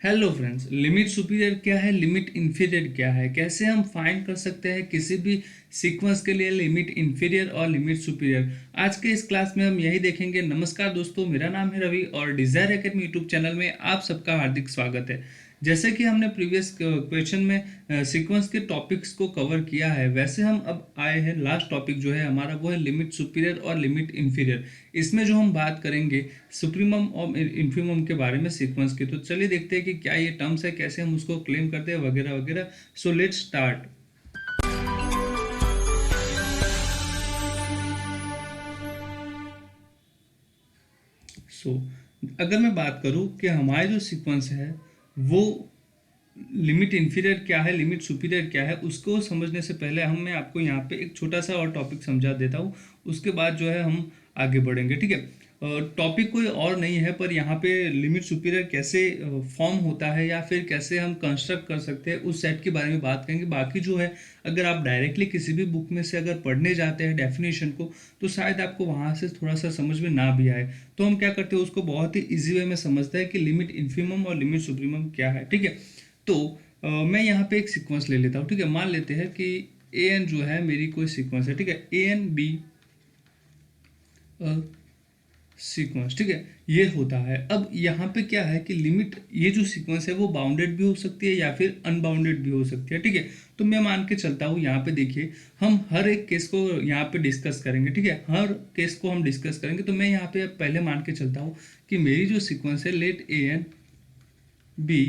Hello friends, limit superior क्या है, limit inferior क्या है, कैसे हम फाइंड कर सकते हैं किसी भी सीक्वेंस के लिए लिमिट इन्फीरियर और लिमिट सुपीरियर। आज के इस क्लास में हम यही देखेंगे। नमस्कार दोस्तों, मेरा नाम है रवि और डिजायर एकेडमी यूट्यूब चैनल में आप सबका हार्दिक स्वागत है। जैसे कि हमने प्रीवियस क्वेश्चन में सीक्वेंस के टॉपिक्स को कवर किया है, वैसे हम अब आए हैं लास्ट टॉपिक जो है हमारा, वो है लिमिट सुपीरियर और लिमिट इन्फीरियर। इसमें जो हम बात करेंगे सुप्रीमम और इन्फीमम के बारे में सीक्वेंस के। तो चलिए देखते हैं कि क्या ये टर्म्स है, कैसे हम उसको क्लेम करते हैं वगैरह वगैरह। So let's start. सो अगर मैं बात करूं कि हमारे जो सीक्वेंस है वो लिमिट इन्फीरियर क्या है, लिमिट सुपीरियर क्या है, उसको समझने से पहले मैं आपको यहाँ पे एक छोटा सा और टॉपिक समझा देता हूँ। उसके बाद जो है हम आगे बढ़ेंगे, ठीक है। टॉपिक कोई और नहीं है, पर यहाँ पे लिमिट सुपीरियर कैसे फॉर्म होता है या फिर कैसे हम कंस्ट्रक्ट कर सकते हैं उस सेट के बारे में बात करेंगे। बाकी जो है, अगर आप डायरेक्टली किसी भी बुक में से अगर पढ़ने जाते हैं डेफिनेशन को, तो शायद आपको वहाँ से थोड़ा सा समझ में ना भी आए। तो हम क्या करते हैं, उसको बहुत ही ईजी वे में समझते हैं कि लिमिट इन्फीमम और लिमिट सुप्रीमम क्या है, ठीक है। तो मैं यहाँ पे एक सीक्वेंस ले लेता हूँ, ठीक है। मान लेते हैं कि ए एन जो है मेरी कोई सीक्वेंस है, ठीक है। ए एन बी सीक्वेंस, ठीक है, ये होता है। अब यहाँ पे क्या है कि लिमिट, ये जो सीक्वेंस है वो बाउंडेड भी हो सकती है या फिर अनबाउंडेड भी हो सकती है, ठीक है। तो मैं मान के चलता हूँ, यहाँ पे देखिए हम हर एक केस को यहाँ पे डिस्कस करेंगे, ठीक है। हर केस को हम डिस्कस करेंगे। तो मैं यहाँ पे पहले मान के चलता हूँ कि मेरी जो सीक्वेंस है, let a n be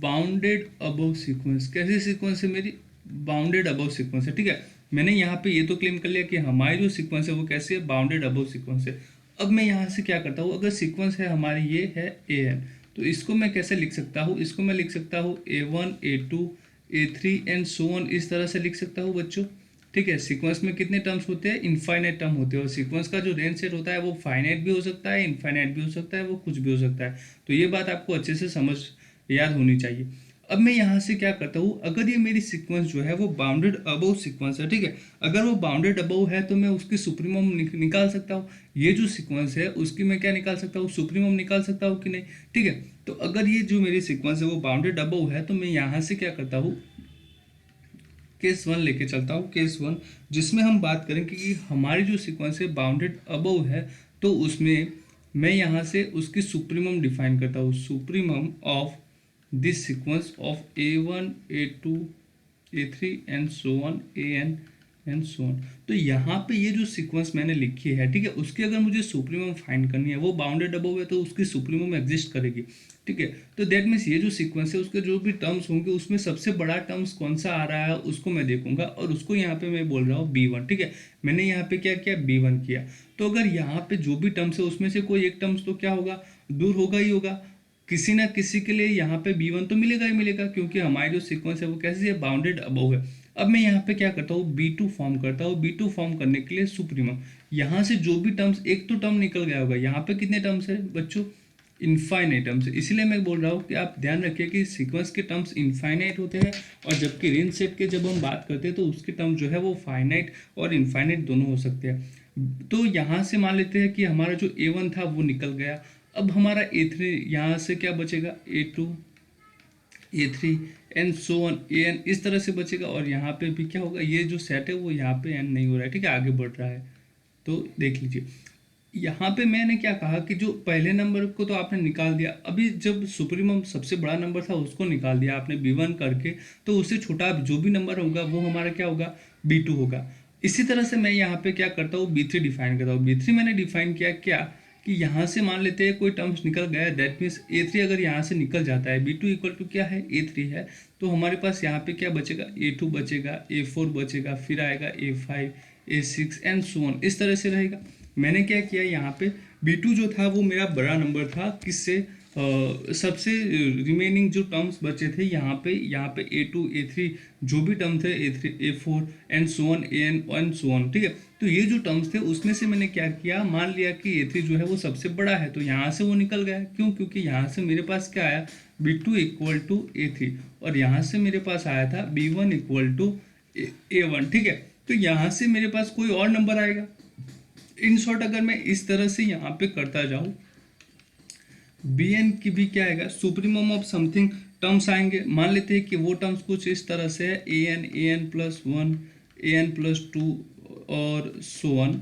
bounded above sequence. कैसी सीक्वेंस है मेरी? बाउंडेड अबव सीक्वेंस है, ठीक है। मैंने यहाँ पे ये तो क्लेम कर लिया कि हमारी जो सीक्वेंस है वो कैसी है, बाउंडेड अबव सीक्वेंस है। अब मैं यहाँ से क्या करता हूँ, अगर सीक्वेंस है हमारी ये है ए एन, तो इसको मैं कैसे लिख सकता हूँ? इसको मैं लिख सकता हूँ A1 A2 A3 and so on, इस तरह से लिख सकता हूँ बच्चों, ठीक है। सीक्वेंस में कितने टर्म्स होते हैं? इनफाइनाइट टर्म होते हैं। और सीक्वेंस का जो रेंज सेट होता है वो फाइनाइट भी हो सकता है, इनफाइनाइट भी हो सकता है, वो कुछ भी हो सकता है। तो ये बात आपको अच्छे से समझ याद होनी चाहिए। अब मैं यहाँ से क्या करता हूँ, अगर ये मेरी सीक्वेंस जो है वो बाउंडेड अबव सीक्वेंस है, ठीक है। अगर वो बाउंडेड अबव है तो मैं उसकी सुप्रीमम निकाल सकता हूँ। ये जो सीक्वेंस है उसकी मैं क्या निकाल सकता हूँ, सुप्रीमम निकाल सकता हूँ कि नहीं, ठीक है। तो अगर ये जो मेरी सीक्वेंस है वो बाउंडेड अबव है, तो मैं यहाँ से क्या करता हूँ, केस वन लेके चलता हूँ। केस वन जिसमें हम बात करेंगे कि हमारी जो सीक्वेंस है बाउंडेड अबव है, तो उसमें मैं यहाँ से उसकी सुप्रीमम डिफाइन करता हूँ। Supremum of this sequence of A1 A2 A3 and so on AN and so on. तो यहाँ पे ये जो सीक्वेंस मैंने लिखी है, ठीक है, उसकी अगर मुझे सुप्रीमम फाइंड करनी है, वो बाउंडेड अबव है तो उसकी सुप्रीमम एग्जिस्ट करेगी, ठीक है। तो दैट मीन्स ये जो सीक्वेंस है उसके जो भी टर्म्स होंगे उसमें सबसे बड़ा टर्म्स कौन सा आ रहा है उसको मैं देखूंगा, और उसको यहाँ पे मैं बोल रहा हूँ B1, ठीक है। मैंने यहाँ पे क्या किया, B1 किया। तो अगर यहाँ पे जो भी टर्म्स है उसमें से कोई एक टर्म्स तो क्या होगा, दूर होगा ही होगा। किसी ना किसी के लिए यहाँ पे B1 तो मिलेगा ही मिलेगा, क्योंकि हमारी जो सीक्वेंस है वो कैसी है, बाउंडेड अबव है। अब मैं यहाँ पे क्या करता हूँ, B2 फॉर्म करता हूँ। B2 फॉर्म करने के लिए सुप्रीमम, यहाँ से जो भी टर्म्स, एक तो टर्म निकल गया होगा। यहाँ पे कितने टर्म्स है बच्चों, इनफाइनाइट टर्म्स। इसलिए मैं बोल रहा हूँ कि आप ध्यान रखिए कि सीक्वेंस के टर्म्स इनफाइनाइट होते हैं, और जबकि रेंज सेट के जब हम बात करते हैं तो उसके टर्म जो है वो फाइनाइट और इनफाइनाइट दोनों हो सकते हैं। तो यहाँ से मान लेते हैं कि हमारा जो A1 था वो निकल गया। अब हमारा A3, यहाँ से क्या बचेगा, A2 A3 and so on AN, इस तरह से बचेगा। और यहाँ पे भी क्या होगा, ये जो सेट है वो यहाँ पे एंड नहीं हो रहा है, ठीक है, आगे बढ़ रहा है। तो देख लीजिए, यहाँ पे मैंने क्या कहा कि जो पहले नंबर को तो आपने निकाल दिया, अभी जब सुप्रीमम सबसे बड़ा नंबर था उसको निकाल दिया आपने B1 करके, तो उससे छोटा जो भी नंबर होगा वो हमारा क्या होगा, B2 होगा। इसी तरह से मैं यहाँ पे क्या करता हूँ, B3 डिफाइन करता हूँ। B3 मैंने डिफाइन किया क्या, कि यहाँ से मान लेते हैं कोई टर्म्स निकल गया, दैट मीन्स A3 अगर यहाँ से निकल जाता है, B2 इक्वल टू क्या है, A3 है, तो हमारे पास यहाँ पे क्या बचेगा, A2 बचेगा, A4 बचेगा, फिर आएगा A5 A6 and so on, इस तरह से रहेगा। मैंने क्या किया, यहाँ पे B2 जो था वो मेरा बड़ा नंबर था, किससे, सबसे रिमेनिंग जो टर्म्स बचे थे यहाँ पे A2 A3 जो भी टर्म थे, A3 A4 and so on AN and so on, ठीक है। तो ये जो टर्म्स थे उसमें से मैंने क्या किया, मान लिया कि A3 जो है वो सबसे बड़ा है, तो यहाँ से वो निकल गया। क्यों? क्योंकि यहाँ से मेरे पास क्या आया, B2 इक्वल टू A3, और यहाँ से मेरे पास आया था B1 इक्वल टू A1, ठीक है। तो यहाँ से मेरे पास कोई और नंबर आएगा। इन शॉर्ट अगर मैं इस तरह से यहाँ पे करता जाऊँ बी एन की भी क्या आएगा, सुप्रीमम ऑफ समथिंग टर्म्स आएंगे। मान लेते हैं कि वो टर्म्स कुछ इस तरह से है, ए एन प्लस वन, ए एन प्लस टू और सो वन,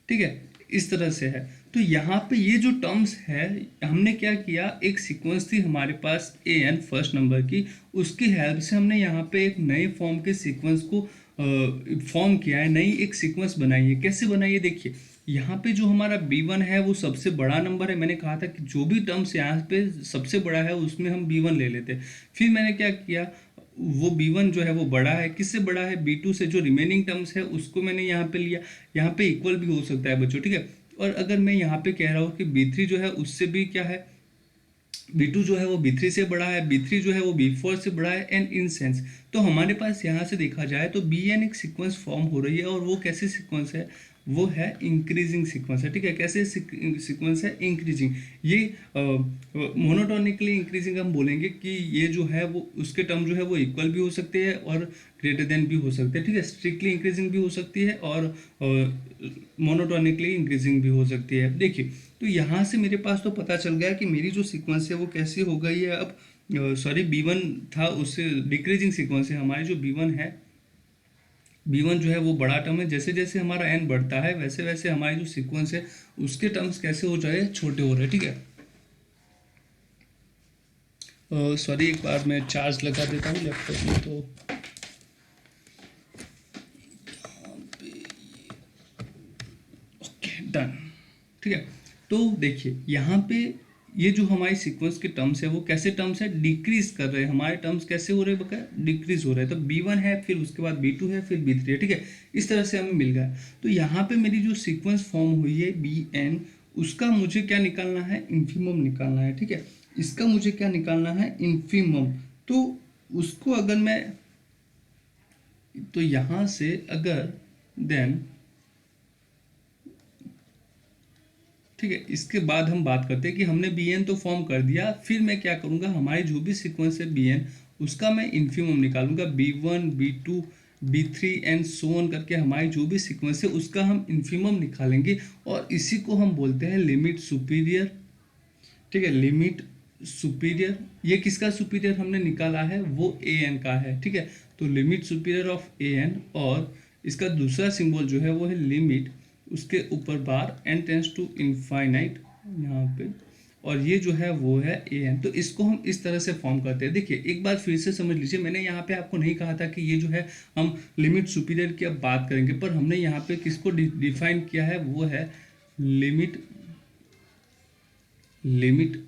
ठीक है, इस तरह से है। तो यहाँ पे ये जो टर्म्स है, हमने क्या किया, एक सीक्वेंस थी हमारे पास ए एन फर्स्ट नंबर की, उसकी हेल्प से हमने यहाँ पे एक नए फॉर्म के सीक्वेंस को फॉर्म किया है, नई एक सीक्वेंस बनाई है। कैसे बनाई है, देखिए यहाँ पे जो हमारा B1 है वो सबसे बड़ा नंबर है। मैंने कहा था कि जो भी टर्म्स यहाँ पे सबसे बड़ा है उसमें हम B1 ले लेते हैं। फिर मैंने क्या किया, वो B1 जो है वो बड़ा है, किससे बड़ा है, B2 से। जो रिमेनिंग टर्म्स है उसको मैंने यहाँ पे लिया। यहाँ पे इक्वल भी हो सकता है बच्चों, ठीक है। और अगर मैं यहाँ पे कह रहा हूँ कि B3 जो है उससे भी क्या है, B2 जो है वो B3 से बड़ा है, B3 जो है वो B4 से बड़ा है, एंड इन सेंस। तो हमारे पास यहाँ से देखा जाए तो Bn एक सीक्वेंस फॉर्म हो रही है, और वो कैसे सीक्वेंस है, वो है इंक्रीजिंग सीक्वेंस है, ठीक है। कैसे सीक्वेंस है, इंक्रीजिंग। ये मोनोटोनिकली इंक्रीजिंग हम बोलेंगे कि ये जो है वो उसके टर्म जो है वो इक्वल भी हो सकते हैं और ग्रेटर देन भी हो सकते हैं, ठीक है। स्ट्रिक्टली इंक्रीजिंग भी हो सकती है और मोनोटोनिकली इंक्रीजिंग भी हो सकती है। देखिए, तो यहाँ से मेरे पास तो पता चल गया कि मेरी जो सीक्वेंस है वो कैसी हो गई है। अब सॉरी, B1 था, उससे डिक्रीजिंग सीक्वेंस है। हमारी जो B1 है, B1 जो है वो बड़ा टर्म है। जैसे जैसे हमारा n बढ़ता है वैसे वैसे हमारी जो सीक्वेंस है उसके टर्म्स कैसे हो जाए, छोटे हो रहे हैं, ठीक है। सॉरी, एक बार मैं चार्ज लगा देता हूँ लैपटॉप में। तो ओके, डन, ठीक है। तो देखिए यहाँ पे ये जो हमारी सीक्वेंस के टर्म्स है वो कैसे टर्म्स है, डिक्रीज कर रहे हैं। हमारे टर्म्स कैसे हो रहे हैं, बका डिक्रीज हो रहे हैं। तो B1 है, फिर उसके बाद B2 है, फिर B3 है, ठीक है। इस तरह से हमें मिल गया। तो यहाँ पे मेरी जो सीक्वेंस फॉर्म हुई है Bn, उसका मुझे क्या निकालना है, इन्फीमम निकालना है, ठीक है। इसका मुझे क्या निकालना है, इन्फीमम। तो उसको अगर मैं, तो यहाँ से अगर देन, ठीक है, इसके बाद हम बात करते हैं कि हमने Bn तो फॉर्म कर दिया, फिर मैं क्या करूंगा, हमारी जो भी सीक्वेंस है Bn, उसका मैं इन्फीमम निकालूंगा। B1, B2, B3 and so on करके हमारी जो भी सीक्वेंस है उसका हम इन्फीमम निकालेंगे, और इसी को हम बोलते हैं लिमिट सुपीरियर, ठीक है। लिमिट सुपीरियर, ये किसका सुपीरियर हमने निकाला है, वो An का है, ठीक है। तो लिमिट सुपीरियर ऑफ An, और इसका दूसरा सिंबल जो है वो है लिमिट, उसके ऊपर बार, n टेंस टू इनफाइनाइट यहाँ पे, और ये जो है वो है An। तो इसको हम इस तरह से फॉर्म करते हैं। देखिए एक बार फिर से समझ लीजिए, मैंने यहाँ पे आपको नहीं कहा था कि ये जो है हम लिमिट सुपीरियर की अब बात करेंगे, पर हमने यहाँ पे किसको डिफाइन किया है, वो है लिमिट, लिमिट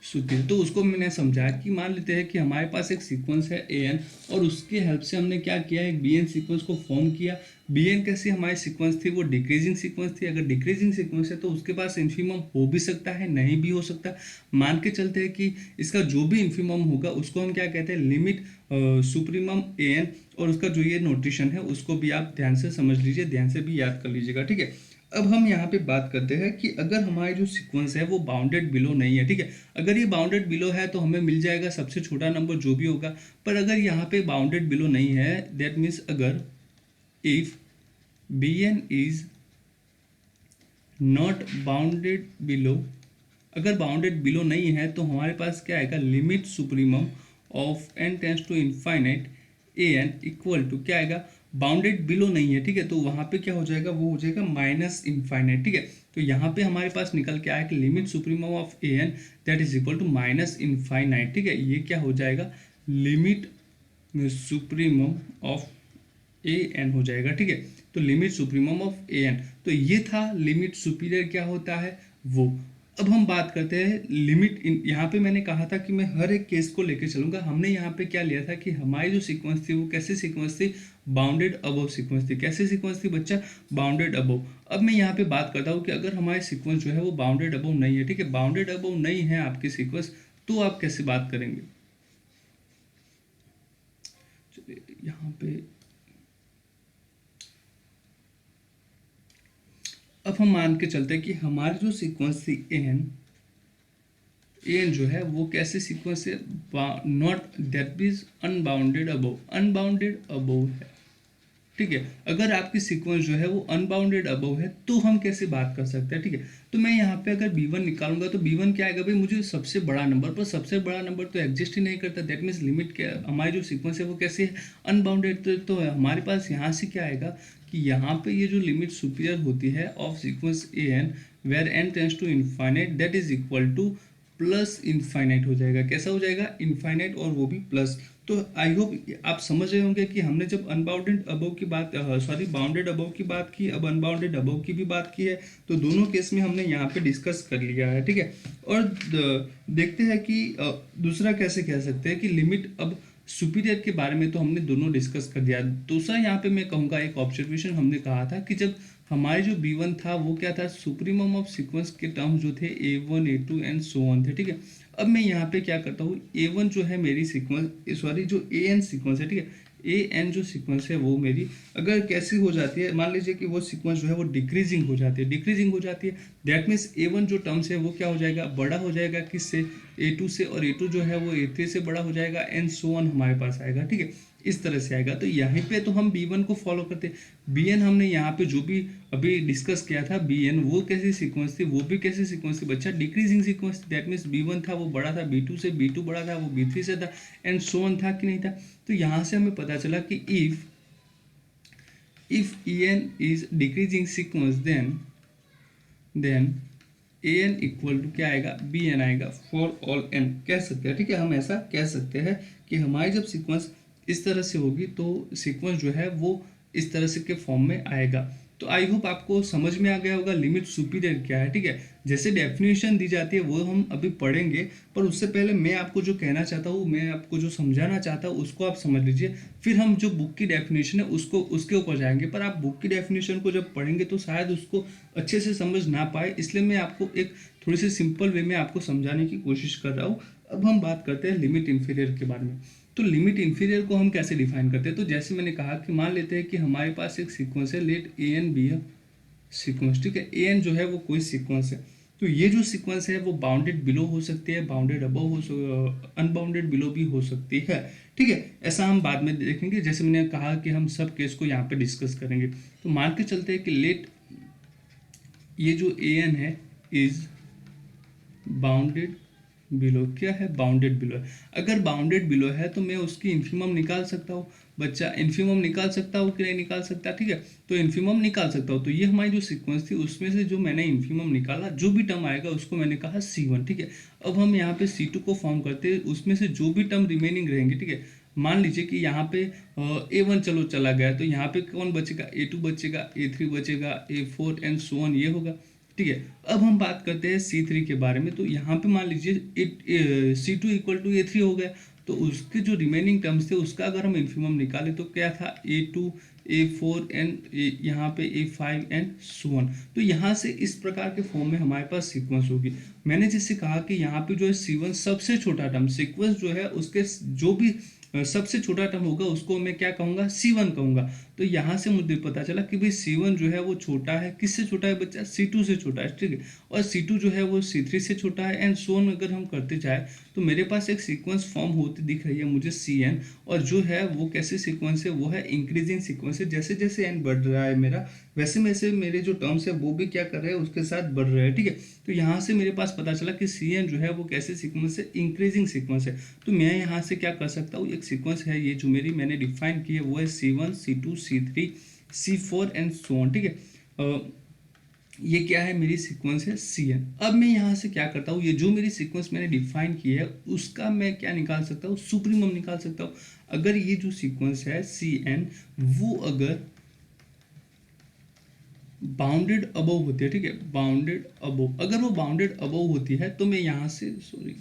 सुपीरियर। तो उसको मैंने समझाया कि मान लेते हैं कि हमारे पास एक सीक्वेंस है An, और उसके हेल्प से हमने क्या किया, एक Bn सीक्वेंस को फॉर्म किया। Bn कैसी हमारी सीक्वेंस थी, वो डिक्रीजिंग सीक्वेंस थी। अगर डिक्रीजिंग सीक्वेंस है तो उसके पास इन्फीमम हो भी सकता है, नहीं भी हो सकता। मान के चलते हैं कि इसका जो भी इन्फीमम होगा उसको हम क्या कहते हैं, लिमिट सुप्रीमम An, और उसका जो ये नोटेशन है उसको भी आप ध्यान से समझ लीजिए, ध्यान से भी याद कर लीजिएगा, ठीक है। अब हम यहाँ पे बात करते हैं कि अगर हमारी जो सीक्वेंस है वो बाउंडेड बिलो नहीं है, ठीक है। अगर ये बाउंडेड बिलो है तो हमें मिल जाएगा सबसे छोटा नंबर जो भी होगा। पर अगर यहाँ पे बाउंडेड बिलो नहीं है, दैट मीन्स अगर if Bn is not bounded below, अगर बाउंडेड बिलो नहीं है तो हमारे पास क्या आएगा, limit supremum of n tends to infinite An equal to क्या आएगा, बाउंडेड बिलो नहीं है, ठीक है। तो वहां पे क्या हो जाएगा, वो हो जाएगा माइनस इनफाइनाइट, ठीक है। तो यहाँ पे हमारे पास निकल के आया कि limit supremum of An that is equal to minus infinite, ठीक है। ये क्या हो जाएगा, लिमिट सुप्रीमम ऑफ An हो जाएगा, ठीक है। तो लिमिट सुप्रीमम ऑफ An, तो ये था लिमिट सुपीरियर क्या होता है वो। अब हम बात करते हैं लिमिट। यहाँ पे मैंने कहा था कि मैं हर एक केस को लेके चलूंगा। हमने यहाँ पे क्या लिया था कि हमारी जो सीक्वेंस थी वो कैसे सीक्वेंस थी, बाउंडेड अबव सीक्वेंस थी। कैसे सीक्वेंस थी बच्चा, बाउंडेड अबव। अब मैं यहाँ पे बात करता हूँ कि अगर हमारी सीक्वेंस जो है वो बाउंडेड अबव नहीं है, ठीक है, बाउंडेड अबव नहीं है आपकी सीक्वेंस, तो आप कैसे बात करेंगे। चलिए यहाँ पे अब हम मान के चलते हैं कि हमारी जो सीक्वेंस थी एन जो है वो कैसे सीक्वेंस है, not that means unbounded above, unbounded above है, ठीक है। अगर आपकी सीक्वेंस जो है वो अनबाउंडेड अबव है तो हम कैसे बात कर सकते हैं, ठीक है। तो मैं यहाँ पे अगर b1 निकालूंगा तो b1 क्या आएगा भाई, मुझे सबसे बड़ा नंबर, पर सबसे बड़ा नंबर तो एग्जिस्ट ही नहीं करता। दैट मीन्स लिमिट क्या, हमारी जो सीक्वेंस है वो कैसे है, अनबाउंडेड। तो हमारे पास यहाँ से क्या आएगा कि यहाँ पे ये जो लिमिट सुपीरियर होती है of sequence a n where n tends to infinite that is equal to plus infinite हो जाएगा। कैसा हो जाएगा, इनफाइनाइट, और वो भी प्लस। तो आई होप आप समझ रहे होंगे कि हमने जब अनबाउंडेड अबव की बात, सॉरी बाउंडेड अबव की बात की, अब अनबाउंडेड अबव की भी बात की है, तो दोनों केस में हमने यहाँ पे डिस्कस कर लिया है, ठीक है। और देखते हैं कि दूसरा कैसे कह सकते हैं कि लिमिट अब सुपीरियर के बारे में तो हमने दोनों डिस्कस कर दिया। दूसरा यहाँ पे मैं कहूँगा एक ऑब्जर्वेशन हमने कहा था कि जब हमारे जो b1 था वो क्या था, सुप्रीमम ऑफ सीक्वेंस के टर्म्स जो थे a1 a2 and so on थे, ठीक है। अब मैं यहाँ पे क्या करता हूँ, a1 जो है मेरी सीक्वेंस, सॉरी जो an सीक्वेंस है, ठीक है, an जो सीक्वेंस है वो मेरी अगर कैसी हो जाती है, मान लीजिए कि वो सीक्वेंस जो है वो डिक्रीजिंग हो जाती है, डिक्रीजिंग हो जाती है, दैट मीन्स a1 जो टर्म्स है वो क्या हो जाएगा, बड़ा हो जाएगा किससे, a2 से, और a2 जो है वो a3 से बड़ा हो जाएगा एंड सो ऑन हमारे पास आएगा, ठीक है। इस तरह से आएगा। तो यहाँ पे तो हम b1 को फॉलो करते, bn हमने यहाँ पे जो भी अभी डिस्कस किया था, bn वो कैसी सीक्वेंस थी, वो भी कैसी सीक्वेंस थी बच्चा, decreasing sequence. That means b1 था वो बड़ा था b2 से, b2 बड़ा था वो b3 से था, एंड सो ऑन था कि नहीं था। तो यहाँ से हमें पता चला कि if en is decreasing sequence then an equal to क्या आएगा, bn आएगा फॉर ऑल n, कह सकते हैं, ठीक है। हम ऐसा कह सकते हैं कि हमारी जब सीक्वेंस इस तरह से होगी तो सीक्वेंस जो है वो इस तरह से के फॉर्म में आएगा। तो आई होप आपको समझ में आ गया होगा लिमिट सुपीरियर क्या है, ठीक है। जैसे डेफिनेशन दी जाती है वो हम अभी पढ़ेंगे, पर उससे पहले मैं आपको जो कहना चाहता हूँ, मैं आपको जो समझाना चाहता हूँ उसको आप समझ लीजिए, फिर हम जो बुक की डेफिनेशन है उसको उसके ऊपर जाएंगे। पर आप बुक की डेफिनेशन को जब पढ़ेंगे तो शायद उसको अच्छे से समझ ना पाए, इसलिए मैं आपको एक थोड़ी सी सिंपल वे में आपको समझाने की कोशिश कर रहा हूँ। अब हम बात करते हैं लिमिट इन्फीरियर के बारे में। तो लिमिट इन्फीरियर को हम कैसे डिफाइन करते हैं, तो जैसे मैंने कहा कि मान लेते हैं कि हमारे पास एक सीक्वेंस है, let a n be a sequence, ठीक है। ए एन जो है वो कोई सीक्वेंस है, तो ये जो सीक्वेंस है वो बाउंडेड बिलो हो सकती है, बाउंडेड अबव हो, अनबाउंडेड बिलो भी हो सकती है, ठीक है। ऐसा हम बाद में देखेंगे, जैसे मैंने कहा कि हम सब केस को यहाँ पे डिस्कस करेंगे। तो मान के चलते हैं कि लेट ये जो ए एन है इज बाउंडेड बिलो, क्या है, बाउंडेड बिलो है। अगर बाउंडेड बिलो है तो मैं उसकी इन्फिमम निकाल सकता हूँ बच्चा, इन्फिमम निकाल सकता हूँ कि नहीं निकाल सकता, ठीक है। तो इन्फिमम निकाल सकता हूँ। तो ये हमारी जो सीक्वेंस थी उसमें से जो मैंने इन्फिमम निकाला, जो भी टर्म आएगा उसको मैंने कहा C1, ठीक है। अब हम यहाँ पे C2 को फॉर्म करते हैं, उसमें से जो भी टर्म रिमेनिंग रहेंगे, ठीक है। मान लीजिए कि यहाँ पे A1 चलो चला गया, तो यहाँ पे कौन बचेगा, A2 बचेगा, A3 बचेगा, A4 एंड सो ऑन, ये होगा, ठीक है। अब हम बात करते हैं C3 के बारे में। तो यहाँ पे मान लीजिए C2 इक्वल टू A3 हो गया, तो उसके जो रिमेनिंग टर्म्स थे उसका अगर हम इन्फिमम निकालें तो क्या था, A2 A4 एंड यहाँ पे A5 एंड सो ऑन। तो यहाँ से इस प्रकार के फॉर्म में हमारे पास सीक्वेंस होगी। मैंने जैसे कहा कि यहाँ पे जो है C1 सबसे छोटा टर्म, सीक्वेंस जो है उसके जो भी सबसे छोटा टर्म होगा उसको मैं क्या कहूँगा, C1 कहूँगा। तो यहाँ से मुझे पता चला कि भाई C1 जो है वो छोटा है, किससे छोटा है बच्चा, C2 से छोटा है, ठीक है। और C2 जो है वो C3 से छोटा है, एंड सो ऑन अगर हम करते जाए तो मेरे पास एक सीक्वेंस फॉर्म होती दिख रही है मुझे Cn, और जो है वो कैसे सीक्वेंस है, वो है इंक्रीजिंग सीक्वेंस है। जैसे जैसे n बढ़ रहा है मेरा, वैसे वैसे मेरे जो टर्म्स है वो भी क्या कर रहे हैं, उसके साथ बढ़ रहे हैं, ठीक है। तो यहाँ से मेरे पास पता चला कि Cn जो है वो कैसे सीक्वेंस है, इंक्रीजिंग सीक्वेंस है। तो मैं यहाँ से क्या कर सकता हूँ, एक सीक्वेंस है ये जो मेरी मैंने डिफाइन की है, वो है C1 C2 C3 C4 and so on, ठीक है। ये क्या है, मेरी सीक्वेंस है Cn। अब मैं यहाँ से क्या करता हूँ, ये जो मेरी सीक्वेंस मैंने डिफाइन की है उसका मैं क्या निकाल सकता हूँ, सुप्रीमम निकाल सकता हूँ। अगर ये जो सीक्वेंस है Cn वो अगर बाउंडेड अबव होती है, ठीक है, बाउंडेड अबव, अगर वो बाउंडेड अबव होती है तो मैं यहाँ से, सॉरी,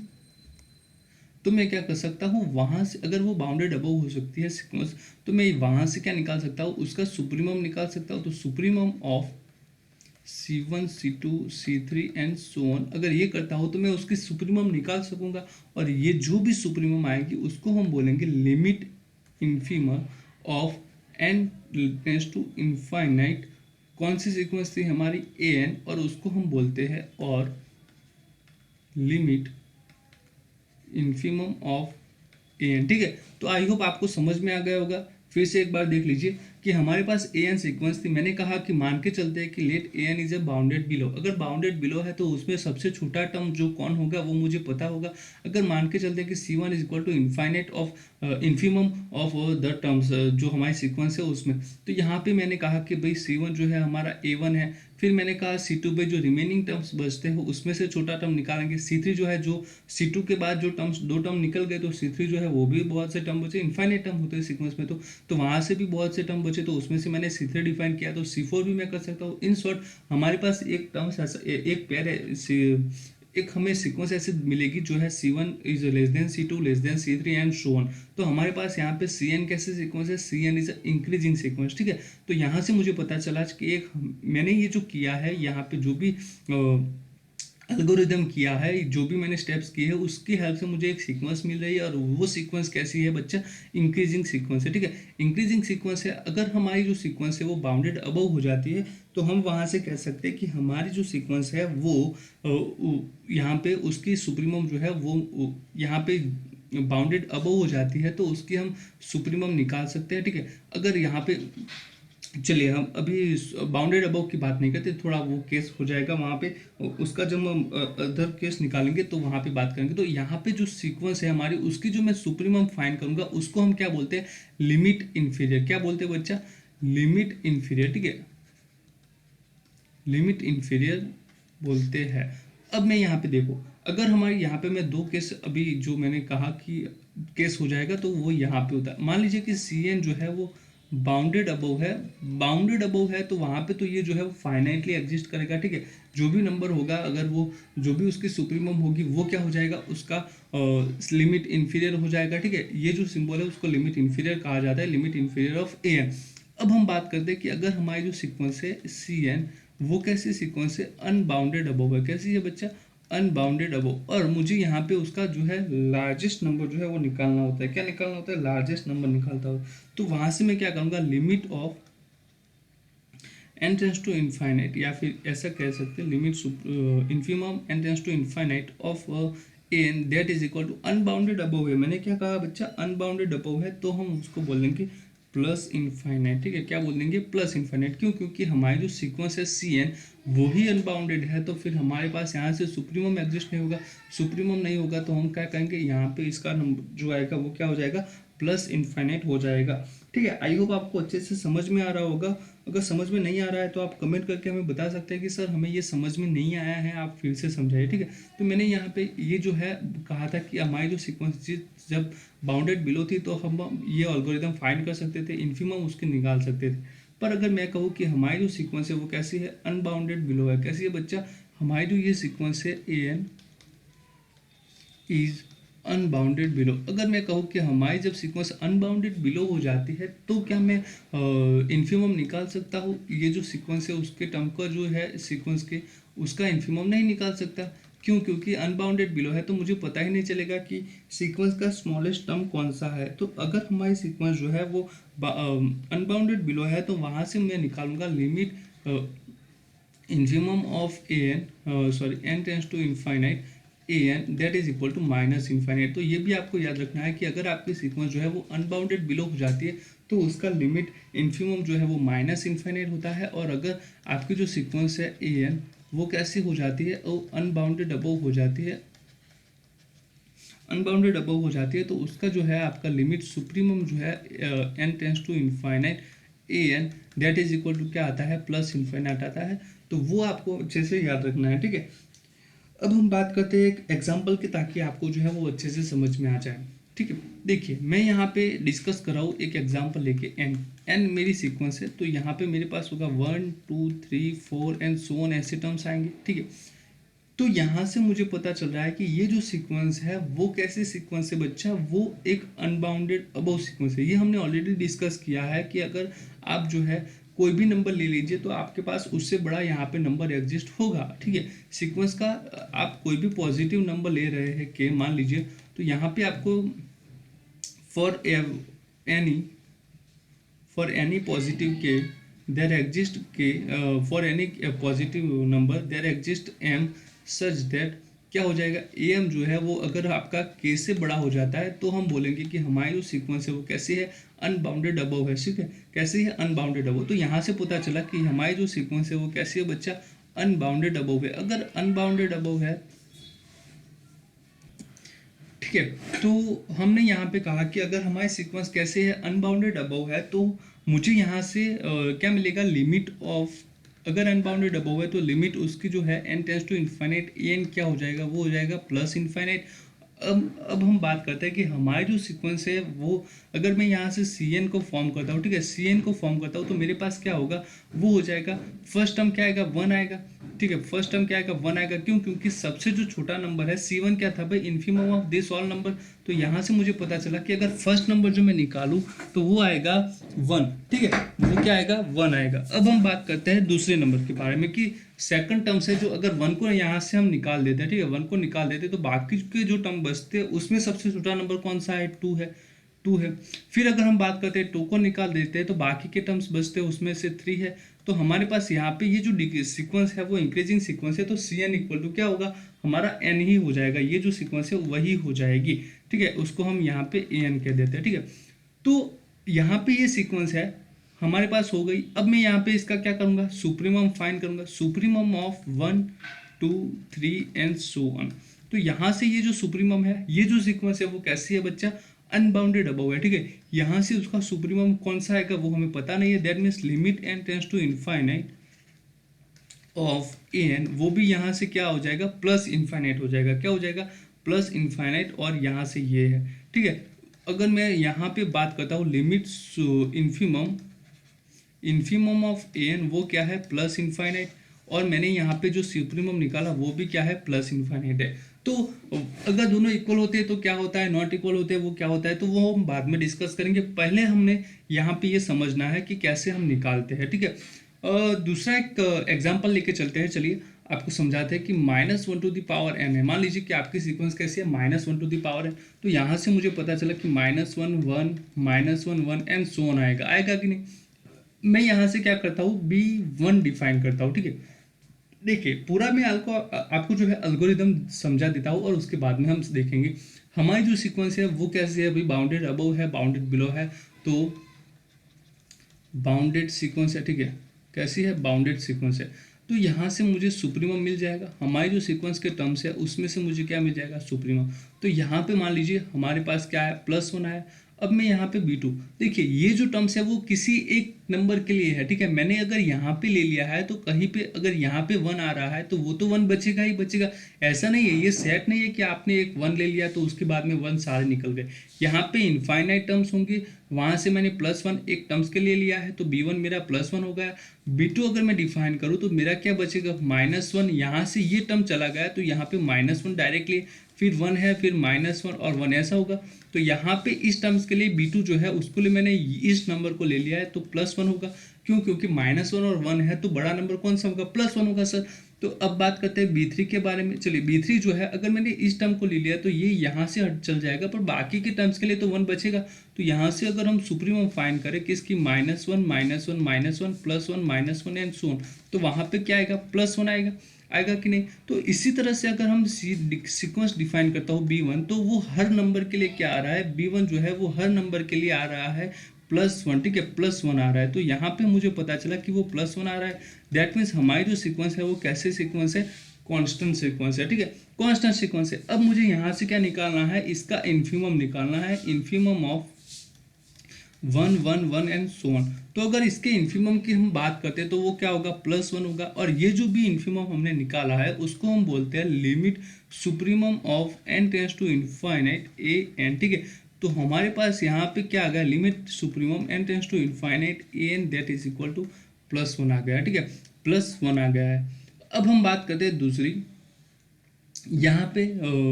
तो मैं क्या कर सकता हूँ, वहां से अगर वो बाउंडेड अबव हो सकती है सीक्वेंस, तो मैं वहां से क्या निकाल सकता हूँ, उसका सुप्रीमम निकाल सकता हूँ। तो supremum of C1 C2 C3 and so on अगर ये करता हूँ तो मैं उसकी सुप्रीमम निकाल सकूंगा, और ये जो भी सुप्रीमम आएगी उसको हम बोलेंगे limit infimum of n tends to infinite. कौन सी सीक्वेंस थी हमारी, an, और उसको हम बोलते हैं और लिमिट इन्फीमम ऑफ an, ठीक है। तो आई होप आपको समझ में आ गया होगा। फिर से एक बार देख लीजिए कि हमारे पास ए एन सीक्वेंस थी। मैंने कहा कि मान के चलते हैं कि let a n is a bounded below. अगर बाउंडेड बिलो है तो उसमें सबसे छोटा टर्म जो कौन होगा वो मुझे पता होगा। अगर मान के चलते हैं कि C one is equal to infinite of infimum of the terms जो हमारी सीक्वेंस है उसमें, तो यहाँ पे मैंने कहा कि भाई सी वन जो है हमारा ए वन है। फिर मैंने कहा सी टू पे जो रिमेनिंग टर्म्स बचते हैं उसमें से छोटा टर्म निकालेंगे। सी थ्री जो है, जो सी टू के बाद जो टर्म्स दो टर्म निकल गए तो सी थ्री जो है वो भी बहुत से टर्म बचे, इन्फाइनेट टर्म होते हैं सीक्वेंस में, तो वहाँ से भी बहुत से टर्म बचे, तो उसमें से मैंने सी थ्री डिफाइन किया, तो सी फोर भी मैं कर सकता हूँ। इन शॉर्ट हमारे पास एक टर्म्स ऐसा एक पेयर है, एक हमें सीक्वेंस ऐसे मिलेगी जो है C one is less than C two less than C three and so on. तो हमारे पास यहाँ पे सी एन कैसे सीक्वेंस है, c n is increasing sequence, ठीक है। तो यहाँ से मुझे पता चला कि एक मैंने ये जो किया है यहाँ पे जो भी एल्गोरिदम किया है, जो भी मैंने स्टेप्स किए हैं उसकी हेल्प से मुझे एक सीक्वेंस मिल रही है, और वो सीक्वेंस कैसी है बच्चा, इंक्रीजिंग सीक्वेंस है, ठीक है। इंक्रीजिंग सीक्वेंस है। अगर हमारी जो सीक्वेंस है वो बाउंडेड अबव हो जाती है तो हम वहाँ से कह सकते हैं कि हमारी जो सीक्वेंस है वो यहाँ पे उसकी सुप्रीमम जो है वो यहाँ पे बाउंडेड अबव हो जाती है, तो उसकी हम सुप्रीमम निकाल सकते हैं, ठीक है। अगर यहाँ पे चलिए हम अभी बाउंडेड अबव की बात नहीं करते, थोड़ा वो केस हो जाएगा वहाँ पे, उसका जब हम अदर केस निकालेंगे तो वहाँ पे बात करेंगे। तो यहाँ पे जो सीक्वेंस है हमारी उसकी जो मैं सुप्रीमम फाइंड करूँगा उसको हम क्या बोलते हैं, लिमिट इन्फीरियर। क्या बोलते हैं बच्चा, लिमिट इन्फीरियर, ठीक है, लिमिट इन्फीरियर बोलते हैं। अब मैं यहाँ पे देखो, अगर हमारे यहाँ पे मैं दो केस अभी जो मैंने कहा कि केस हो जाएगा तो वो यहाँ पे होता है। मान लीजिए कि सी एन जो है वो बाउंडेड अबव है, बाउंडेड अबव है तो वहाँ पे तो ये जो है वो फाइनाइटली एग्जिस्ट करेगा, ठीक है। जो भी नंबर होगा अगर वो जो भी उसकी सुप्रीमम होगी वो क्या हो जाएगा, उसका लिमिट इन्फीरियर हो जाएगा, ठीक है। ये जो सिंबल है उसको लिमिट इन्फीरियर कहा जाता है, limit inferior of a n. अब हम बात करते हैं कि अगर हमारी जो सीक्वेंस है सी एन वो कैसी सीक्वेंस है, अनबाउंडेड अबव है। कैसी है बच्चा, अनबाउंडेड अबव, और मुझे यहाँ पे उसका जो है लार्जेस्ट नंबर जो है वो निकालना होता है। क्या निकालना होता है, लार्जेस्ट नंबर निकालता हूँ। तो वहाँ से मैं क्या करूँगा, limit of n tends to infinite, या फिर ऐसा कह सकते हैं limit infimum n tends to infinite of n that is equal to unbounded above है। मैंने क्या कहा बच्चा, अनबाउंडेड अबव है, तो हम उसको बोल देंगे प्लस इनफाइनाइट, ठीक है। क्या बोल देंगे, प्लस इनफाइनाइट। क्यों, क्योंकि हमारी जो सीक्वेंस है सी एन वो ही अनबाउंडेड है, तो फिर हमारे पास यहाँ से सुप्रीमम एग्जिस्ट नहीं होगा। सुप्रीमम नहीं होगा तो हम क्या कहेंगे, यहाँ पे इसका नंबर जो आएगा वो क्या हो जाएगा, प्लस इनफाइनाइट हो जाएगा, ठीक है। आई होप आपको अच्छे से समझ में आ रहा होगा। अगर समझ में नहीं आ रहा है तो आप कमेंट करके हमें बता सकते हैं कि सर हमें ये समझ में नहीं आया है, आप फिर से समझाइए, ठीक है। तो मैंने यहाँ पे ये जो है कहा था कि हमारी जो सीक्वेंस जब बाउंडेड बिलो थी तो हम ये एल्गोरिथम फाइंड कर सकते थे, इन्फीमम उसके निकाल सकते थे। पर अगर मैं कहूँ कि हमारी जो सीक्वेंस है वो कैसी है, अनबाउंडेड बिलो है। कैसी है बच्चा, हमारी जो ये सीक्वेंस है ए एन इज अनबाउंडेड बिलो। अगर मैं कहूँ कि हमारी जब सीक्वेंस अनबाउंडेड बिलो हो जाती है तो क्या मैं इन्फीमम निकाल सकता हूँ। ये जो सीक्वेंस है उसके टर्म का जो है सीक्वेंस के उसका इन्फीमम नहीं निकाल सकता। क्यों, क्योंकि अनबाउंडेड बिलो है तो मुझे पता ही नहीं चलेगा कि सीक्वेंस का स्मॉलेस्ट टर्म कौन सा है। तो अगर हमारी सीक्वेंस जो है वो अनबाउंडेड बिलो है तो वहाँ से मैं निकालूंगा limit infimum of a n, sorry n tends to infinite a n that is equal to minus infinite. तो ये भी आपको याद रखना है कि अगर आपकी सीक्वेंस जो है वो अनबाउंडेड बिलो हो जाती है तो उसका लिमिट इन्फीमम जो है वो माइनस इनफाइनाइट होता है, और अगर आपकी जो सीक्वेंस है ए एन वो कैसी हो जाती है, वो अनबाउंडेड अबव हो जाती है, अनबाउंडेड अबव हो जाती है तो उसका जो है आपका लिमिट सुप्रीमम जो है n tends to infinite a n that is equal to क्या आता है, प्लस इनफाइनाइट आता है। तो वो आपको अच्छे से याद रखना है, ठीक है। अब हम बात करते हैं एक एग्जाम्पल की, ताकि आपको जो है वो अच्छे से समझ में आ जाए, ठीक है। देखिए मैं यहाँ पे डिस्कस कर रहा हूँ एक एग्जाम्पल लेके, एन मेरी सीक्वेंस है, तो यहाँ पे मेरे पास होगा 1 2 3 4 एंड सो ऑन, ऐसे टर्म्स आएंगे, ठीक है। तो यहाँ से मुझे पता चल रहा है कि ये जो सीक्वेंस है वो कैसे सीक्वेंस है बच्चा, वो एक अनबाउंडेड अबव सीक्वेंस है। ये हमने ऑलरेडी डिस्कस किया है कि अगर आप जो है कोई भी नंबर ले लीजिए तो आपके पास उससे बड़ा यहाँ पे नंबर एग्जिस्ट होगा, ठीक है। सीक्वेंस का आप कोई भी पॉजिटिव नंबर ले रहे हैं के मान लीजिए, तो यहाँ पे आपको for any positive k there exist k for any positive number there exist m such that क्या हो जाएगा, am जो है वो अगर आपका k से बड़ा हो जाता है तो हम बोलेंगे कि हमारी जो सीक्वेंस है वो कैसी है, अनबाउंडेड अबव है, ठीक है, कैसी है, अनबाउंडेड अबव। तो यहाँ से पता चला कि हमारी जो सीक्वेंस है वो कैसी है बच्चा, अनबाउंडेड अबव है। अगर अनबाउंडेड अबव है, ठीक है, तो हमने यहाँ पे कहा कि अगर हमारी सीक्वेंस कैसे है, अनबाउंडेड अबव है, तो मुझे यहाँ से क्या मिलेगा, लिमिट ऑफ, अगर अनबाउंडेड अबव है तो लिमिट उसकी जो है n tends to infinite n क्या हो जाएगा, वो हो जाएगा प्लस इन्फाइनाइट। अब हम बात करते हैं कि हमारी जो सीक्वेंस है वो, अगर मैं यहाँ से सी एन को फॉर्म करता हूँ, ठीक है, सी एन को फॉर्म करता हूँ तो मेरे पास क्या होगा, वो हो जाएगा, फर्स्ट टर्म क्या आएगा, वन आएगा, ठीक है, फर्स्ट टर्म क्या आएगा, वन आएगा। क्यों, क्योंकि सबसे जो छोटा नंबर है सी वन क्या था भाई, infimum of this all number. तो यहाँ से मुझे पता चला कि अगर फर्स्ट नंबर जो मैं निकालूं तो वो आएगा वन, ठीक है, वो क्या आएगा, वन आएगा। अब हम बात करते हैं दूसरे नंबर के बारे में कि सेकंड टर्म से जो, अगर वन को यहाँ से हम निकाल देते हैं, ठीक है, वन को निकाल देते तो बाकी के जो टर्म बचते हैं उसमें सबसे छोटा नंबर कौन सा है, टू है, टू है। फिर अगर हम बात करते हैं टू को निकाल देते हैं तो बाकी के टर्म्स बचते हैं उसमें से थ्री है। तो हमारे पास यहाँ पे ये जो सीक्वेंस है वो इंक्रीजिंग सीक्वेंस है, तो सी एन इक्वल टू क्या होगा, हमारा एन ही हो जाएगा, ये जो सीक्वेंस है वही हो जाएगी, ठीक है, उसको हम यहाँ पे ए एन कह देते हैं, ठीक है। तो यहाँ पे ये सीक्वेंस है हमारे पास हो गई। अब मैं यहाँ पे इसका क्या करूँगा, सुप्रीमम फाइंड करूँगा, supremum of one two three and so on. तो यहाँ से ये जो सुप्रीमम है, ये जो सीक्वेंस है वो कैसी है बच्चा, अनबाउंडेड अबव है, ठीक है। यहाँ से उसका सुप्रीमम कौन सा आएगा वो हमें पता नहीं है, that means limit n tends to infinite of n, वो भी यहाँ से क्या हो जाएगा, प्लस इनफाइनाइट हो जाएगा, क्या हो जाएगा, प्लस इनफाइनाइट, और यहाँ से ये है, ठीक है। अगर मैं यहाँ पे बात करता हूँ लिमिट इन्फीमम ऑफ एन, वो क्या है, प्लस इनफाइनाइट, और मैंने यहाँ पे जो सुप्रीमम निकाला वो भी क्या है, प्लस इनफाइनाइट है। तो अगर दोनों इक्वल होते हैं तो क्या होता है, नॉट इक्वल होते हैं वो क्या होता है, तो वो हम बाद में डिस्कस करेंगे। पहले हमने यहाँ पे ये समझना है कि कैसे हम निकालते हैं, ठीक है। दूसरा एक एग्जाम्पल लेके चलते हैं, चलिए आपको समझाते हैं कि minus one to the power n है। मान लीजिए कि आपकी सीक्वेंस कैसी है, minus one to the power n, तो यहाँ से मुझे पता चला कि minus one one, minus one one and so on आएगा, आएगा कि नहीं। मैं यहाँ से क्या करता हूँ, बी वन डिफाइन करता हूँ, ठीक है। देखिए पूरा मैं आपको जो है एल्गोरिदम समझा देता हूँ और उसके बाद में हम देखेंगे हमारी जो सीक्वेंस है वो कैसे है भाई, बाउंडेड अबव है, बाउंडेड बिलो है, तो बाउंडेड सीक्वेंस है, ठीक है, कैसी है, बाउंडेड सीक्वेंस है। तो यहाँ से मुझे सुप्रीमम मिल जाएगा, हमारी जो सीक्वेंस के टर्म्स है उसमें से मुझे क्या मिल जाएगा, सुप्रीमम। तो यहाँ पे मान लीजिए हमारे पास क्या है, प्लस वन आया। अब मैं यहाँ पे B2, देखिए ये जो टर्म्स है वो किसी एक नंबर के लिए है, ठीक है। मैंने अगर यहाँ पे ले लिया है तो कहीं पे अगर यहाँ पे वन आ रहा है तो वो तो वन बचेगा ही बचेगा, ऐसा नहीं है, ये सेट नहीं है कि आपने एक वन ले लिया तो उसके बाद में वन सारे निकल गए। यहाँ पे इनफाइनाइट टर्म्स होंगे, वहाँ से मैंने प्लस वन एक टर्म्स के लिए लिया है तो B1 मेरा प्लस वन हो गया। B2 अगर मैं डिफाइन करूँ तो मेरा क्या बचेगा, माइनस वन, यहाँ से ये टर्म चला गया तो यहाँ पे माइनस वन डायरेक्टली, फिर वन है, फिर माइनस वन और वन, ऐसा होगा। तो यहाँ पे इस टर्म्स के लिए B2 जो है उसको लिए मैंने इस नंबर को ले लिया है तो प्लस वन होगा। क्यों, क्योंकि माइनस वन और वन है तो बड़ा नंबर कौन सा होगा, प्लस वन होगा सर। तो अब बात करते हैं B3 के बारे में। चलिए B3 जो है अगर मैंने इस टर्म को ले लिया तो ये यहाँ से हट चल जाएगा, पर बाकी के टर्म्स के लिए तो वन बचेगा। तो यहाँ से अगर हम सुप्रीमम फाइंड करें किसकी, minus one minus one minus one plus one minus one and so on, तो वहाँ पे क्या आएगा, प्लस वन आएगा, आएगा कि नहीं। तो इसी तरह से अगर हम सीक्वेंस डिफाइन करता हूँ B1, तो वो हर नंबर के लिए क्या आ रहा है, B1 जो है वो हर नंबर के लिए आ रहा है प्लस वन, ठीक है, प्लस वन आ रहा है। तो यहाँ पे मुझे पता चला कि वो प्लस वन आ रहा है, दैट मीन्स हमारी जो सीक्वेंस है वो कैसे सीक्वेंस है, कांस्टेंट सीक्वेंस है, ठीक है, कांस्टेंट सीक्वेंस है। अब मुझे यहाँ से क्या निकालना है, इसका इन्फीमम निकालना है, infimum of one one one and so on. तो अगर इसके इन्फीमम की हम बात करते हैं तो वो क्या होगा, प्लस वन होगा। और ये जो भी इन्फीमम हमने निकाला है उसको हम बोलते हैं limit supremum of n tends to infinite a n, ठीक है। तो हमारे पास यहाँ पे क्या आ गया, limit supremum n tends to infinite a n that is equal to plus one आ गया, ठीक है, प्लस वन आ गया है। अब हम बात करते हैं दूसरी, यहाँ पे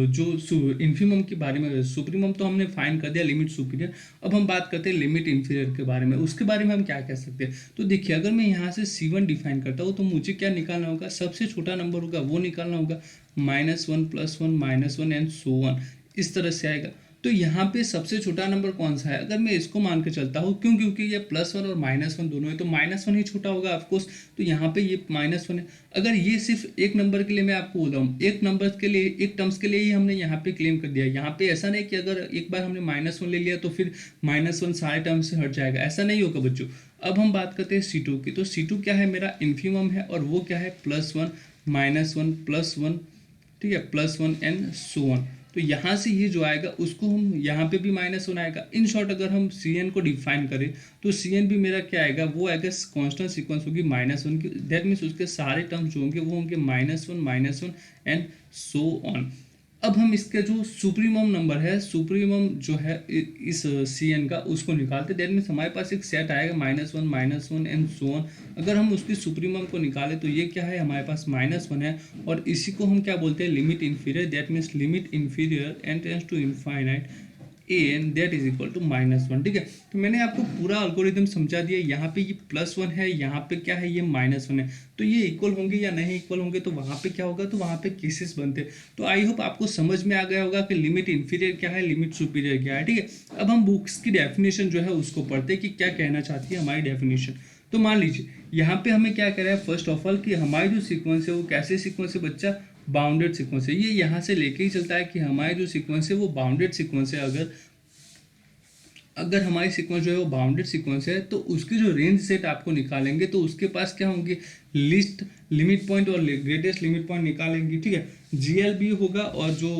जो इन्फीमम के बारे में, सुप्रीमम तो हमने फाइंड कर दिया, लिमिट सुपीरियर। अब हम बात करते हैं लिमिट इन्फीरियर के बारे में, उसके बारे में हम क्या कह सकते हैं। तो देखिए अगर मैं यहाँ से C1 डिफाइन करता हूँ तो मुझे क्या निकालना होगा, सबसे छोटा नंबर होगा वो निकालना होगा, minus one plus one minus one and so one, इस तरह से आएगा। तो यहाँ पे सबसे छोटा नंबर कौन सा है, अगर मैं इसको मान के चलता हूँ, क्यों, क्योंकि ये +1 और -1 दोनों है, तो -1 ही छोटा होगा ऑफकोर्स। तो यहाँ पे ये -1 है। अगर ये सिर्फ एक नंबर के लिए मैं आपको बोल रहा हूँ, एक नंबर के लिए, एक टर्म्स के लिए ही हमने यहाँ पे क्लेम कर दिया। यहाँ पे ऐसा नहीं कि अगर एक बार हमने -1 ले लिया तो फिर -1 सारे टर्म्स से हट जाएगा, ऐसा नहीं होगा बच्चों। अब हम बात करते हैं C2 की। तो C2 क्या है, मेरा इन्फीमम है, और वो क्या है +1 -1 +1, ठीक है, +1 एंड सो ऑन। तो यहाँ से ये जो आएगा उसको हम यहाँ पे भी -1 आएगा। इन शॉर्ट अगर हम Cn को डिफाइन करें तो Cn भी मेरा क्या आएगा, वो आएगा कांस्टेंट सीक्वेंस होगी -1 की। दैट मीन्स उसके सारे टर्म्स जो होंगे वो होंगे -1 एंड सो ऑन। अब हम इसका जो सुप्रीमम नंबर है, सुप्रीमम जो है इस Cn का, उसको निकालते। दैट मीन्स हमारे पास एक सेट आएगा -1 एंड सो ऑन। अगर हम उसकी सुप्रीमम को निकालें तो ये क्या है, हमारे पास -1 है, और इसी को हम क्या बोलते हैं, limit inferior. That means limit inferior n tends to infinite an that is equal to -1, ठीक है। तो मैंने आपको पूरा अल्गोरिथम समझा दिया। यहाँ पे ये +1 है, यहाँ पे क्या है, ये -1 है। तो ये इक्वल होंगे या नहीं इक्वल होंगे, तो वहाँ पे क्या होगा, तो वहाँ पे केसेस बनते हैं। तो आई होप आपको समझ में आ गया होगा कि लिमिट इन्फीरियर क्या है, लिमिट सुपीरियर क्या है, ठीक है। अब हम बुक्स की डेफिनेशन जो है उसको पढ़ते हैं कि क्या कहना चाहती है हमारी डेफिनेशन। तो मान लीजिए यहाँ पे हमें क्या कह रहा है, फर्स्ट ऑफ ऑल कि हमारी जो सीक्वेंस है वो कैसे सीक्वेंस है बच्चा, बाउंडेड सीक्वेंस है। ये यहाँ से लेके ही चलता है कि हमारे जो सीक्वेंस है वो बाउंडेड सीक्वेंस है। अगर हमारी सीक्वेंस जो है वो बाउंडेड सीक्वेंस है तो उसकी जो रेंज सेट आपको निकालेंगे तो उसके पास क्या होंगे, लिस्ट लिमिट पॉइंट और ग्रेटेस्ट लिमिट पॉइंट निकालेंगे, ठीक है। GLB होगा और जो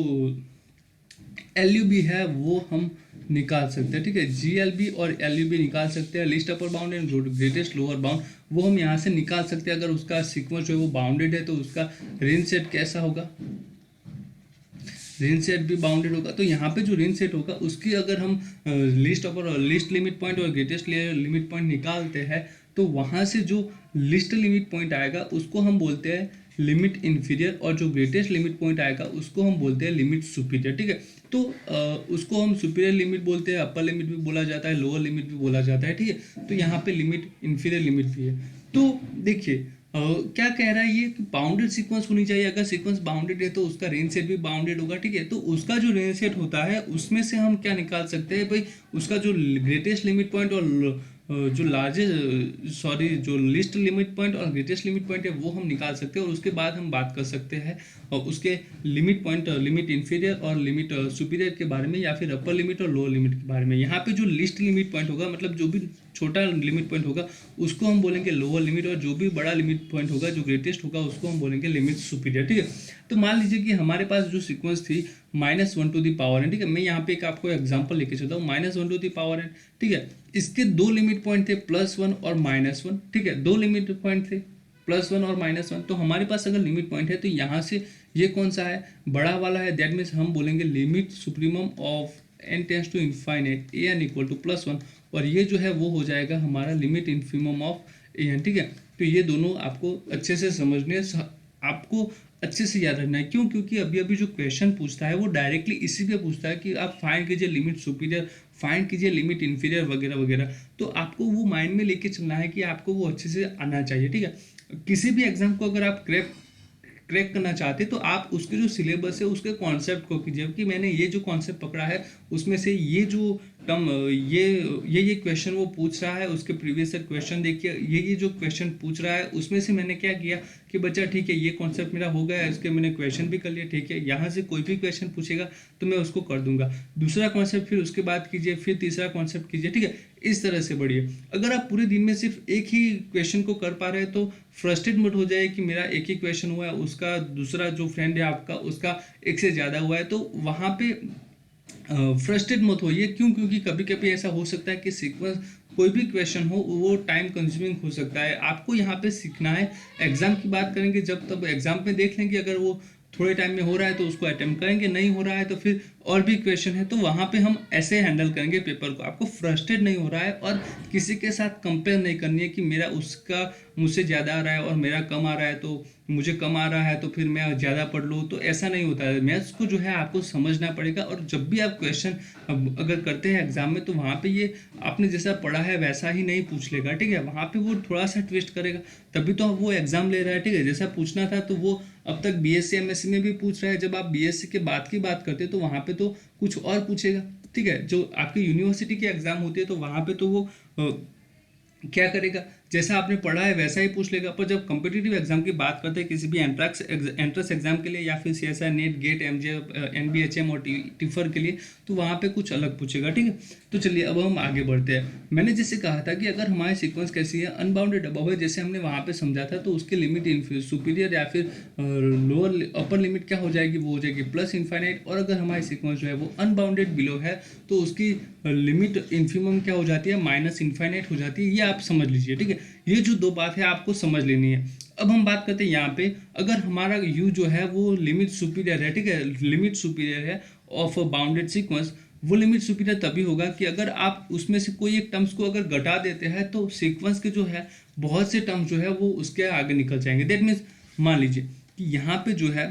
LUB है वो हम निकाल सकते हैं, ठीक है। GLB और LUB निकाल सकते हैं, list upper bound and greatest lower bound, वो हम यहाँ से निकाल सकते हैं। अगर उसका सीक्वेंस जो है वो बाउंडेड है तो उसका रेंज सेट कैसा होगा, रेंज सेट भी बाउंडेड होगा। तो यहाँ पे जो रेंज सेट होगा उसकी अगर हम लिस्ट लिमिट पॉइंट और ग्रेटेस्ट लिमिट पॉइंट निकालते हैं तो वहाँ से जो लिस्ट लिमिट पॉइंट आएगा उसको हम बोलते हैं लिमिट इन्फीरियर, और जो ग्रेटेस्ट लिमिट पॉइंट आएगा उसको हम बोलते हैं लिमिट सुपीरियर, ठीक है। तो उसको हम सुपीरियर लिमिट बोलते हैं, अपर लिमिट भी बोला जाता है, लोअर लिमिट भी बोला जाता है, ठीक है। तो यहाँ पे लिमिट इन्फीरियर लिमिट भी है। तो देखिए क्या कह रहा है ये कि बाउंडेड सीक्वेंस होनी चाहिए। अगर सीक्वेंस बाउंडेड है तो उसका रेंज सेट भी बाउंडेड होगा, ठीक है। तो उसका जो रेंज सेट होता है उसमें से हम क्या निकाल सकते हैं भाई, उसका जो ग्रेटेस्ट लिमिट पॉइंट और जो जो लिस्ट लिमिट पॉइंट और ग्रेटेस्ट लिमिट पॉइंट है वो हम निकाल सकते हैं। और उसके बाद हम बात कर सकते हैं और उसके लिमिट पॉइंट, लिमिट इन्फीरियर और लिमिट सुपीरियर के बारे में, या फिर अपर लिमिट और लोअर लिमिट के बारे में। यहाँ पे जो लिस्ट लिमिट पॉइंट होगा, मतलब जो भी छोटा लिमिट पॉइंट होगा उसको हम बोलेंगे लोअर लिमिट, और जो भी बड़ा लिमिट पॉइंट होगा, जो ग्रेटेस्ट होगा, उसको हम बोलेंगे लिमिट सुपीरियर, ठीक है। तो मान लीजिए कि हमारे पास जो सीक्वेंस थी -1 टू द पावर n, ठीक है। मैं यहाँ पे एक आपको एग्जांपल लेके चलता हूँ, -1 टू द पावर n, ठीक है। इसके दो लिमिट पॉइंट थे +1 और -1, ठीक है। दो लिमिट पॉइंट थे +1 और -1। तो हमारे पास अगर लिमिट पॉइंट है तो यहाँ से ये कौन सा है, बड़ा वाला है। दैट मीन्स हम बोलेंगे limit supremum of n tends to infinite an equal to +1, और ये जो है वो हो जाएगा हमारा लिमिट इन्फीमम ऑफ an, ठीक है। तो ये दोनों आपको अच्छे से समझने, आपको अच्छे से याद रखना है। क्यों, क्योंकि अभी अभी जो क्वेश्चन पूछता है वो डायरेक्टली इसी पे पूछता है कि आप फाइंड कीजिए लिमिट सुपीरियर, फाइंड कीजिए लिमिट इन्फीरियर वगैरह वगैरह। तो आपको वो माइंड में लेके चलना है कि आपको वो अच्छे से आना चाहिए, ठीक है। किसी भी एग्जाम को अगर आप क्रैक करना चाहते तो आप उसके जो सिलेबस है उसके कॉन्सेप्ट को कीजिए कि मैंने ये जो कॉन्सेप्ट पकड़ा है उसमें से ये जो टर्म, ये क्वेश्चन वो पूछ रहा है, उसके प्रीवियस ईयर क्वेश्चन देखिए, ये जो क्वेश्चन पूछ रहा है उसमें से मैंने क्या किया कि बच्चा ठीक है ये कॉन्सेप्ट मेरा हो गया है, इसके मैंने क्वेश्चन भी कर लिया, ठीक है। यहाँ से कोई भी क्वेश्चन पूछेगा तो मैं उसको कर दूंगा। दूसरा कॉन्सेप्ट फिर उसके बाद कीजिए, फिर तीसरा कॉन्सेप्ट कीजिए, ठीक है। इस तरह से बढ़िए। अगर आप पूरे दिन में सिर्फ एक ही क्वेश्चन को कर पा रहे हैं तो फ्रस्ट्रेट मत हो जाए कि मेरा एक ही क्वेश्चन हुआ है, उसका दूसरा जो फ्रेंड है आपका उसका एक से ज़्यादा हुआ है, तो वहाँ पे फ्रस्ट्रेट मत होइए। क्यों, क्योंकि कभी कभी ऐसा हो सकता है कि सीक्वेंस कोई भी क्वेश्चन हो वो टाइम कंज्यूमिंग हो सकता है। आपको यहाँ पे सीखना है। एग्जाम की बात करेंगे जब तब एग्जाम में देख लेंगे, अगर वो थोड़े टाइम में हो रहा है तो उसको अटेम्प्ट करेंगे, नहीं हो रहा है तो फिर और भी क्वेश्चन है तो वहाँ पे हम ऐसे हैंडल करेंगे पेपर को। आपको फ्रस्ट्रेट नहीं हो रहा है और किसी के साथ कंपेयर नहीं करनी है कि मेरा उसका मुझसे ज़्यादा आ रहा है और मेरा कम आ रहा है तो मुझे कम आ रहा है तो फिर मैं ज़्यादा पढ़ लूँ, तो ऐसा नहीं होता है। मैथ्स को जो है आपको समझना पड़ेगा, और जब भी आप क्वेश्चन अगर करते हैं एग्जाम में तो वहाँ पे ये आपने जैसा पढ़ा है वैसा ही नहीं पूछ लेगा, ठीक है। वहाँ पे वो थोड़ा सा ट्विस्ट करेगा, तभी तो वो एग्जाम ले रहा है, ठीक है। जैसा पूछना था तो वो अब तक बीएससी एमएससी में भी पूछ रहा है, जब आप बीएससी के बाद की बात करते हैं तो वहाँ पे तो कुछ और पूछेगा, ठीक है। जो आपकी यूनिवर्सिटी के एग्जाम होती है तो वहाँ पे तो वो क्या करेगा, जैसा आपने पढ़ा है वैसा ही पूछ लेगा। पर जब कॉम्पिटिटिव एग्जाम की बात करते हैं किसी भी एंट्रेंस एग्जाम के लिए या फिर सीएसआई नेट गेट एमजे एनबीएचएम और टिफर के लिए, तो वहाँ पे कुछ अलग पूछेगा, ठीक है। तो चलिए अब हम आगे बढ़ते हैं। मैंने जैसे कहा था कि अगर हमारी सीक्वेंस कैसी है, अनबाउंडेड अबव है, जैसे हमने वहाँ पे समझा था, तो उसके लिमिट सुपीरियर या फिर लोअर अपर लिमिट क्या हो जाएगी, वो हो जाएगी प्लस इन्फाइनाइट। और अगर हमारी सीक्वेंस जो है वो अनबाउंडेड बिलो है तो उसकी लिमिट इन्फिमम क्या हो जाती है, माइनस इन्फाइनाइट हो जाती है। ये आप समझ लीजिए, ठीक है। ये जो दो बात है आपको समझ लेनी है। अब हम बात करते हैं यहाँ पे, अगर हमारा u जो है वो लिमिट सुपीरियर है, ठीक है, लिमिट सुपीरियर है ऑफ अ बाउंडेड सीक्वेंस, वो लिमिट सुपीरियर तभी होगा कि अगर आप उसमें से कोई एक टर्म्स को अगर घटा देते हैं तो सीक्वेंस के जो है बहुत से टर्म्स जो है वो उसके आगे निकल जाएंगे। दैट मीन्स मान लीजिए कि यहाँ पे जो है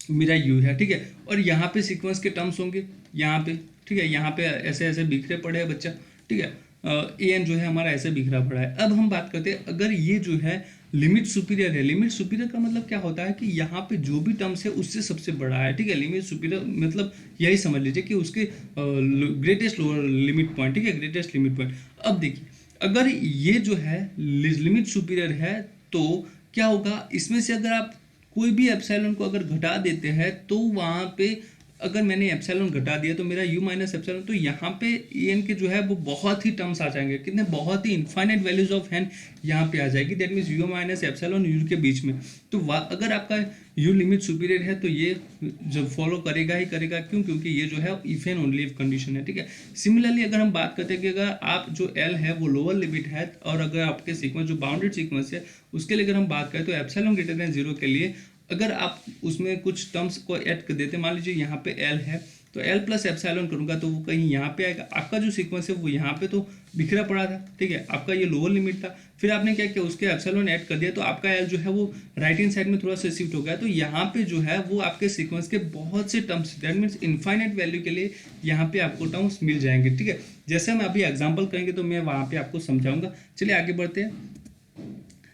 मेरा u है, ठीक है, और यहाँ पे सीक्वेंस के टर्म्स होंगे यहाँ पे, ठीक है, यहाँ पे ऐसे ऐसे बिखरे पड़े हैं बच्चा, ठीक है, ए एन जो है हमारा ऐसे बिखरा पड़ा है। अब हम बात करते हैं अगर ये जो है लिमिट सुपीरियर है, लिमिट सुपीरियर का मतलब क्या होता है कि यहाँ पे जो भी टर्म्स है उससे सबसे बड़ा है, ठीक है। लिमिट सुपीरियर मतलब यही समझ लीजिए कि उसके ग्रेटेस्ट लोअर लिमिट पॉइंट, ठीक है, ग्रेटेस्ट लिमिट पॉइंट। अब देखिए अगर ये जो है लिमिट सुपीरियर है तो क्या होगा, इसमें से अगर आप कोई भी एप्सिलॉन को अगर घटा देते हैं तो वहाँ पे अगर मैंने एप्सिलॉन घटा दिया तो मेरा u माइनस एप्सिलॉन, तो यहाँ पे एन के जो है वो बहुत ही टर्म्स आ जाएंगे, कितने, बहुत ही इनफाइनाइट वैल्यूज ऑफ एन यहाँ पे आ जाएगी। That means u minus epsilon u के बीच में। तो अगर आपका u लिमिट सुपीरियर है तो ये जो फॉलो करेगा ही करेगा, क्यों, क्योंकि ये जो है if and only if condition है, ठीक है। सिमिलरली अगर हम बात करते हैं कि अगर आप जो l है वो लोअर लिमिट है और अगर आपके सीक्वेंस जो बाउंडेड सीक्वेंस है उसके लिए अगर हम बात करें तो एप्सिलॉन ग्रेटर देन 0 के लिए अगर आप उसमें कुछ टर्म्स को ऐड कर देते, मान लीजिए यहाँ पे l है तो l प्लस एप्सिलॉन करूँगा तो वो कहीं यहाँ पे आएगा। आपका जो सीक्वेंस है वो यहाँ पे तो बिखरा पड़ा था, ठीक है, आपका ये लोअर लिमिट था, फिर आपने क्या किया, उसके एप्सिलॉन ऐड कर दिया तो आपका l जो है वो राइट हैंड साइड में थोड़ा सा शिफ्ट हो गया। तो यहाँ पे जो है वो आपके सीक्वेंस के बहुत से terms, that means infinite value के लिए यहाँ पे आपको टर्म्स मिल जाएंगे, ठीक है। जैसे हम अभी एग्जाम्पल करेंगे तो मैं वहाँ पे आपको समझाऊंगा। चलिए आगे बढ़ते हैं।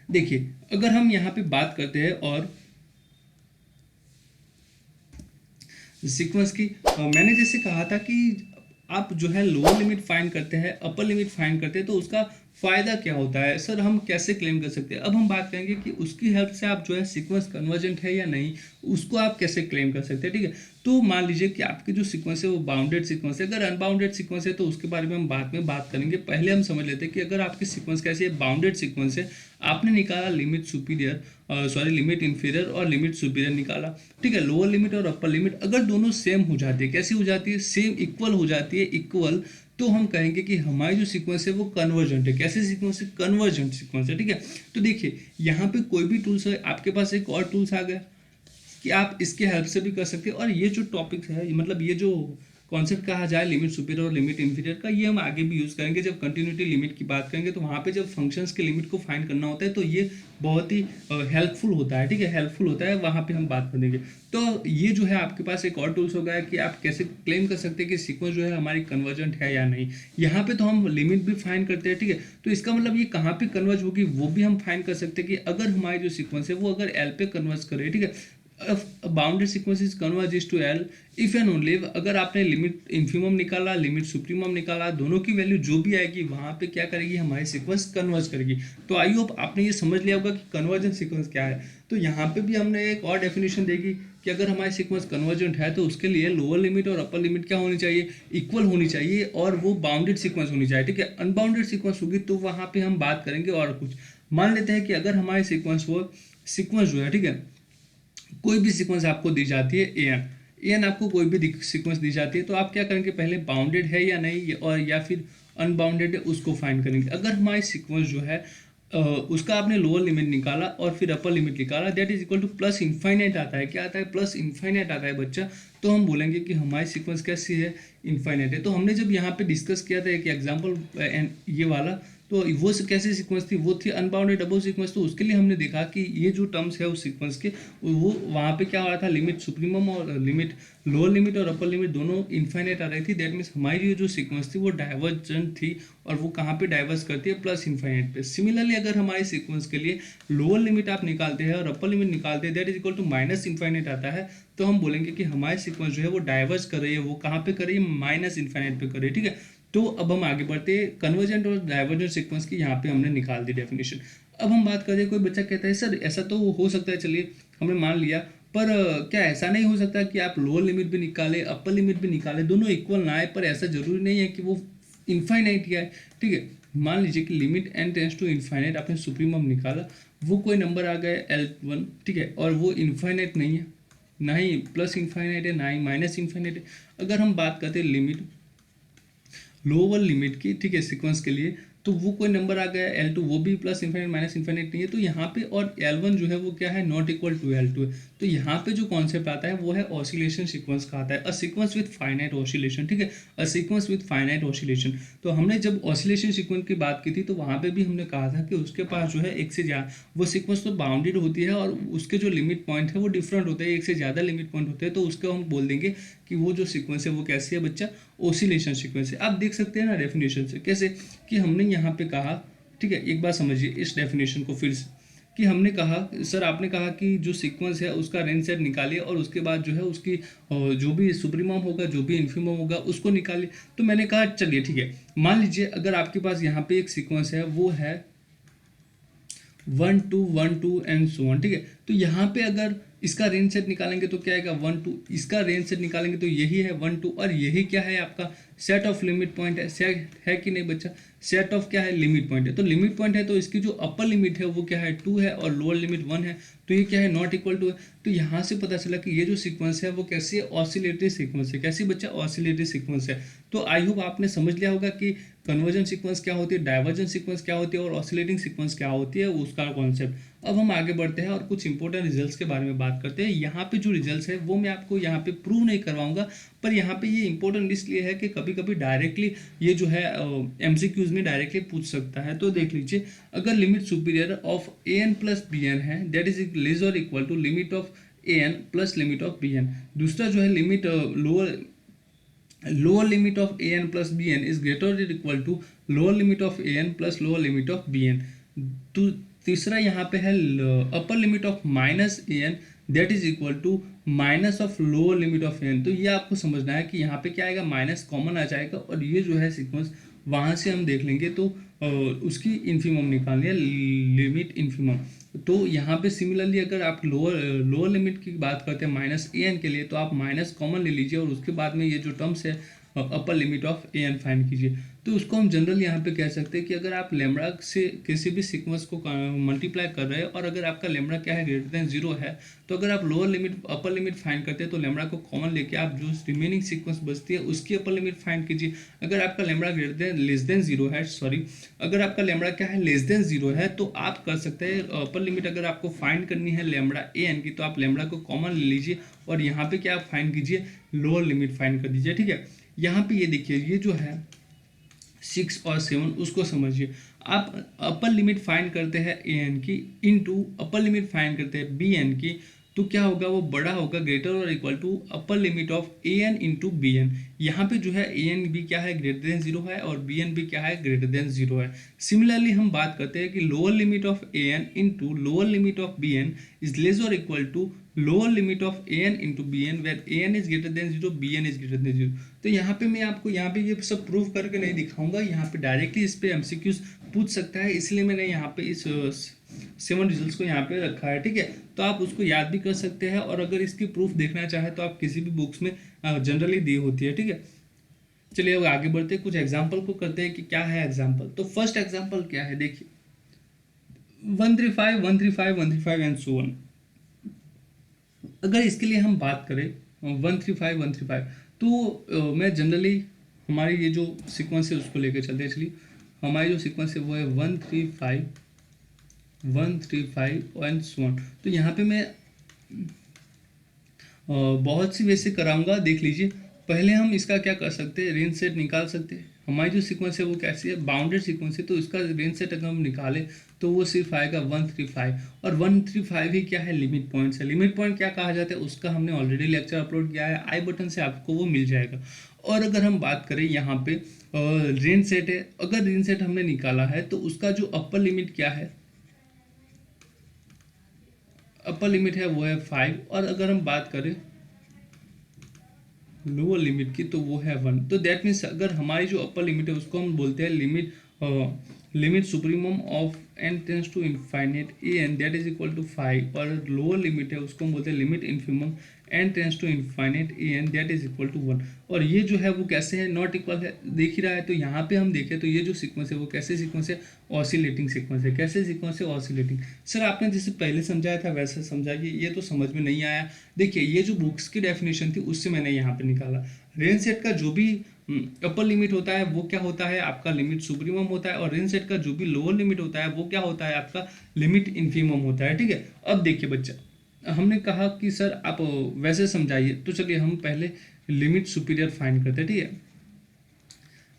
देखिए अगर हम यहाँ पे बात करते हैं और सीक्वेंस की, मैंने जैसे कहा था कि आप जो है लोअर लिमिट फाइंड करते हैं, अपर लिमिट फाइंड करते हैं तो उसका फायदा क्या होता है, सर हम कैसे क्लेम कर सकते हैं। अब हम बात करेंगे कि उसकी हेल्प से आप जो है सीक्वेंस कन्वर्जेंट है या नहीं, उसको आप कैसे क्लेम कर सकते हैं, ठीक है। तो मान लीजिए कि आपकी जो सीक्वेंस है वो बाउंडेड सीक्वेंस है, अगर अनबाउंडेड सीक्वेंस है तो उसके बारे में हम बाद में बात करेंगे। पहले हम समझ लेते हैं कि अगर आपकी सीक्वेंस कैसी है, बाउंडेड सीक्वेंस है, आपने निकाला लिमिट सुपीरियर लिमिट इंफीरियर और लिमिट सुपीरियर निकाला, ठीक है। लोअर लिमिट और अपर लिमिट अगर दोनों सेम हो जाती है, कैसी हो जाती है, सेम इक्वल हो जाती है, इक्वल, तो हम कहेंगे कि हमारी जो सीक्वेंस है वो कन्वर्जेंट है। कैसे सीक्वेंस है, कन्वर्जेंट सीक्वेंस है, ठीक है। तो देखिए यहाँ पे कोई भी टूल्स है, आपके पास एक और टूल्स आ गया कि आप इसके हेल्प से भी कर सकते हैं। और ये जो टॉपिक है, मतलब ये जो कॉन्सेप्ट कहा जाए लिमिट सुपीरियर और लिमिट इंफीरियर का, ये हम आगे भी यूज़ करेंगे जब कंटिन्यूटी लिमिट की बात करेंगे। तो वहाँ पे जब फंक्शंस के लिमिट को फाइंड करना होता है तो ये बहुत ही हेल्पफुल होता है, ठीक है, हेल्पफुल होता है, वहाँ पे हम बात करेंगे। तो ये जो है आपके पास एक और टूल्स होगा कि आप कैसे क्लेम कर सकते हैं कि सीक्वेंस जो है हमारी कन्वर्जेंट है या नहीं। यहाँ पे तो हम लिमिट भी फाइंड करते हैं, ठीक है। तो इसका मतलब ये कहाँ पे कन्वर्ज होगी वो भी हम फाइंड कर सकते हैं कि अगर हमारी जो सीक्वेंस है वो अगर एल पे कन्वर्ज करे, ठीक है, bounded sequence is converges to l if and only, अगर आपने लिमिट इन्फिमम निकाला, लिमिट सुप्रीमम निकाला, दोनों की वैल्यू जो भी आएगी वहां पे क्या करेगी, हमारी सीक्वेंस कन्वर्ज करेगी। तो आई होप आपने ये समझ लिया होगा कि कन्वर्जेंट सीक्वेंस क्या है। तो यहाँ पे भी हमने एक और डेफिनेशन देगी कि अगर हमारी सीक्वेंस कन्वर्जेंट है तो उसके लिए लोअर लिमिट और अपर लिमिट क्या होनी चाहिए, इक्वल होनी चाहिए, और वो बाउंडेड सीक्वेंस होनी चाहिए, ठीक है। अनबाउंडेड सीक्वेंस होगी तो वहां पे हम बात करेंगे और कुछ। मान लेते हैं कि अगर हमारी सीक्वेंस जो है, ठीक है, कोई भी सीक्वेंस आपको दी जाती है एन आपको कोई भी सीक्वेंस दी जाती है तो आप क्या करेंगे, पहले बाउंडेड है या नहीं और या फिर अनबाउंडेड है उसको फाइंड करेंगे। अगर हमारी सीक्वेंस जो है उसका आपने लोअर लिमिट निकाला और फिर अपर लिमिट निकाला, that is equal to plus infinite आता है। क्या आता है, प्लस इन्फाइनाइट आता है बच्चा। तो हम बोलेंगे कि हमारी सीक्वेंस कैसी है, इन्फाइनाइट है। तो हमने जब यहाँ पे डिस्कस किया था एक एग्जाम्पल ये वाला, तो वो कैसी सीक्वेंस थी, वो थी अनबाउंडेड अबव सीक्वेंस। तो उसके लिए हमने देखा कि ये जो टर्म्स है उस सीक्वेंस के, वो वहाँ पे क्या हो रहा था, लिमिट सुप्रीमम और लिमिट लोअर लिमिट और अपर लिमिट दोनों इन्फाइनाइट आ रही थी। दैट मीन्स हमारी जो सीक्वेंस थी वो डाइवर्जेंट थी, और वो कहाँ पे डाइवर्स करती है, प्लस इन्फाइनाइट पे। सिमिलरली अगर हमारी सीक्वेंस के लिए लोअर लिमिट आप निकालते हैं और अपर लिमिट निकालते हैं, that is equal to minus infinite आता है, तो हम बोलेंगे कि हमारी सीक्वेंस जो है वो डाइवर्स कर रही है, वो कहाँ पे कर रही है, माइनस इन्फाइनाइट पे कर रही है, ठीक है। तो अब हम आगे बढ़ते हैं, कन्वर्जेंट और डाइवर्जेंट सीक्वेंस की यहाँ पे हमने निकाल दी डेफिनेशन। अब हम बात करें, कोई बच्चा कहता है सर ऐसा तो हो सकता है, चलिए हमने मान लिया, पर क्या ऐसा नहीं हो सकता कि आप लोअर लिमिट भी निकाले अपर लिमिट भी निकाले, दोनों इक्वल ना आए, पर ऐसा जरूरी नहीं है कि वो इन्फाइनाइट ही आए, ठीक है। मान लीजिए कि limit n tends to infinite, आपने सुप्रीमम निकाला, वो कोई नंबर आ गया L1, ठीक है, और वो इन्फाइनाइट नहीं है, ना ही प्लस इन्फाइनाइट है, ना ही माइनस इन्फाइनाइट है। अगर हम बात करते हैं लिमिट लोअर लिमिट की, ठीक है, सीक्वेंस के लिए, तो वो कोई नंबर आ गया L2, वो भी प्लस इन्फाइनाइट माइनस इन्फाइनाइट नहीं है, तो यहाँ पे, और L1 जो है वो क्या है, नॉट इक्वल टू L2 है। तो यहाँ पे जो कॉन्सेप्ट आता है वो है ऑसिलेशन सीक्वेंस का आता है, a sequence with finite oscillation, ठीक है, a sequence with finite oscillation. तो हमने जब ऑसिलेशन सीक्वेंस की बात की थी, तो वहाँ पे भी हमने कहा था कि उसके पास जो है एक से ज़्यादा, वो सीक्वेंस तो बाउंडेड होती है और उसके जो लिमिट पॉइंट है वो डिफरेंट होते हैं, एक से ज़्यादा लिमिट पॉइंट होते हैं, तो उसको हम बोल देंगे कि वो जो सीक्वेंस है वो कैसी है बच्चा, ऑसिलेशन सीक्वेंस है। आप देख सकते हैं ना डेफिनेशन से कैसे, कि हमने यहाँ पे कहा, ठीक है, एक बार समझिए इस डेफिनेशन को फिर से, कि हमने कहा, सर आपने कहा कि जो सीक्वेंस है उसका रेंज सेट निकालिए, और उसके बाद जो है उसकी जो भी सुप्रीमम होगा जो भी इन्फीमम होगा उसको निकालिए। तो मैंने कहा चलिए ठीक है, मान लीजिए अगर आपके पास यहाँ पे एक सीक्वेंस है, वो है 1 2 1 2 एंड सो ऑन, ठीक है। तो यहाँ पे अगर इसका रेंज सेट निकालेंगे तो क्या आएगा 1 2, इसका रेंज सेट निकालेंगे तो यही है 1 2, और यही क्या है आपका सेट ऑफ लिमिट पॉइंट है, सेट है कि नहीं बच्चा, सेट ऑफ क्या है, लिमिट पॉइंट है। तो लिमिट पॉइंट है तो इसकी जो अपर लिमिट है वो क्या है 2 है, और लोअर लिमिट 1 है, तो ये क्या है, नॉट इक्वल टू है। तो यहाँ से पता चला कि ये जो सीक्वेंस है वो कैसी है, ऑसिलेटरी सीक्वेंस है। कैसी बच्चा, ऑसिलेटरी सीक्वेंस है। तो आई होप आपने समझ लिया होगा कि कन्वर्जन सीक्वेंस क्या होती है, डाइवर्जन सीक्वेंस क्या होती है, और ऑसिलेटिंग सीक्वेंस क्या होती है, उसका कॉन्सेप्ट। अब हम आगे बढ़ते हैं और कुछ इंपॉर्टेंट रिजल्ट्स के बारे में बात करते हैं। यहाँ पे जो रिजल्ट्स है वो मैं आपको यहाँ पे प्रूव नहीं करवाऊंगा, पर यहाँ पे ये इंपॉर्टेंट इसलिए है कि कभी कभी डायरेक्टली ये जो है एमसीक्यूज में डायरेक्टली पूछ सकता है। तो देख लीजिए, अगर limit superior of a n plus b n है, दैट इज लेस और equal to limit of a n plus limit of b n. दूसरा जो है limit lower limit of a n plus b n is greater और equal to lower limit of a n plus lower limit of b n. तो तीसरा यहाँ पे है upper limit of minus a n, that is equal to minus of lower limit of n. तो ये आपको समझना है कि यहाँ पे क्या आएगा, माइनस कॉमन आ जाएगा, और ये जो है सीक्वेंस वहाँ से हम देख लेंगे तो उसकी इन्फीमम निकालनी है, लिमिट इन्फीमम। तो यहाँ पे सिमिलरली अगर आप लोअर लिमिट की बात करते हैं माइनस ए एन के लिए, तो आप माइनस कॉमन ले लीजिए, और उसके बाद में ये जो टर्म्स है upper limit of a n find कीजिए। तो उसको हम जनरल यहाँ पे कह सकते हैं कि अगर आप लेमड़ा से किसी भी सीक्वेंस को मल्टीप्लाई कर रहे हैं, और अगर आपका लेमड़ा क्या है, ग्रेटर देन 0 है, तो अगर आप lower limit upper limit find करते हैं तो लेमड़ा को कॉमन लेके आप जो रिमेनिंग सीक्वेंस बचती है उसकी अपर लिमिट फाइंड कीजिए। अगर आपका lambda greater than less than 0 है, सॉरी, अगर आपका लेमड़ा क्या है, लेस देन 0 है, तो आप कर सकते हैं अपर लिमिट अगर आपको फाइंड करनी है लेमड़ा ए एन की, तो आप लेमड़ा को कॉमन ले लीजिए, और यहाँ पे क्या आप फाइंड कीजिए, लोअर लिमिट फाइंड कर दीजिए, ठीक है। यहाँ पे ये देखिए, ये जो है 6 और 7 उसको समझिए। आप अपर लिमिट फाइंड करते हैं ए एन की, इनटू अपर लिमिट फाइंड करते हैं बी एन की, तो क्या होगा, वो बड़ा होगा, ग्रेटर और equal to upper limit of a n into b n. यहाँ पे जो है ए एन भी क्या है, ग्रेटर देन 0 है, और बी एन भी क्या है, ग्रेटर देन 0 है। सिमिलरली हम बात करते हैं कि lower limit of a n into lower limit of b n is less और equal to lower limit of a n into b n, where a n is greater than 0, b n is greater than 0। तो यहाँ पे मैं आपको यहाँ पे ये सब प्रूव करके नहीं दिखाऊंगा, यहाँ पे डायरेक्टली इस पे एमसीक्यूज पूछ सकता है, इसलिए मैंने यहाँ पे इस 7 रिजल्ट्स को यहाँ पे रखा है, ठीक है। तो आप उसको याद भी कर सकते हैं, और अगर इसकी प्रूफ देखना चाहे तो आप किसी भी बुक्स में जनरली दी होती है, ठीक है। चलिए अब आगे बढ़ते हैं, कुछ एग्जाम्पल को करते हैं कि क्या है एग्जाम्पल। तो फर्स्ट एग्जाम्पल क्या है, देखिए 135 135 135 एंड सो ऑन। अगर इसके लिए हम बात करें 135 135, तो मैं जनरली हमारी ये जो सीक्वेंस है उसको लेकर चलते हैं। चलिए हमारी जो सीक्वेंस है वो है 135 135 एंड सो ऑन। तो यहाँ पे मैं बहुत सी वैसे कराऊंगा, देख लीजिए। पहले हम इसका क्या कर सकते हैं, रेंज सेट निकाल सकते हैं। हमारी जो सीक्वेंस है वो कैसी है, बाउंडेड सीक्वेंस है। तो इसका रेंज सेट अगर हम निकालें तो वो सिर्फ आएगा 135, और 135 ही क्या है, लिमिट पॉइंट्स है। लिमिट पॉइंट क्या कहा जाता है उसका हमने ऑलरेडी लेक्चर अपलोड किया है, आई बटन से आपको वो मिल जाएगा। और अगर हम बात करें यहाँ पे रेंज सेट है, अगर रेंज सेट हमने निकाला है तो उसका जो अपर लिमिट क्या है, अपर लिमिट है वो है 5, और अगर हम बात करें लोअर लिमिट की तो वो है 1। तो दैट मीन्स अगर हमारी जो अपर लिमिट है उसको हम बोलते हैं limit supremum of n tends to infinite a n, that is equal to 5, और लोअर लिमिट है उसको हम बोलते हैं limit infimum n tends to infinite a n, that is equal to 1। और ये जो है वो कैसे है, नॉट इक्वल है, देख ही रहा है। तो यहाँ पे हम देखें तो ये जो सीक्वेंस है वो कैसे सीक्वेंस है, ऑसिलेटिंग सीक्वेंस है। कैसे सीक्वेंस है, ऑसिलेटिंग। सर आपने जैसे पहले समझाया था वैसे समझाइए, ये तो समझ में नहीं आया। देखिए ये जो बुक्स की डेफिनेशन थी उससे मैंने यहाँ पे निकाला, रेंज सेट का जो भी अपर लिमिट होता है वो क्या होता है आपका, लिमिट सुप्रीमम होता है, और रेंज सेट का जो भी लोअर लिमिट होता है वो क्या होता है आपका, लिमिट इन्फीमम होता है। ठीक है, अब देखिए बच्चा, हमने कहा कि सर आप वैसे समझाइए, तो चलिए हम पहले लिमिट सुपीरियर फाइंड करते हैं। ठीक है,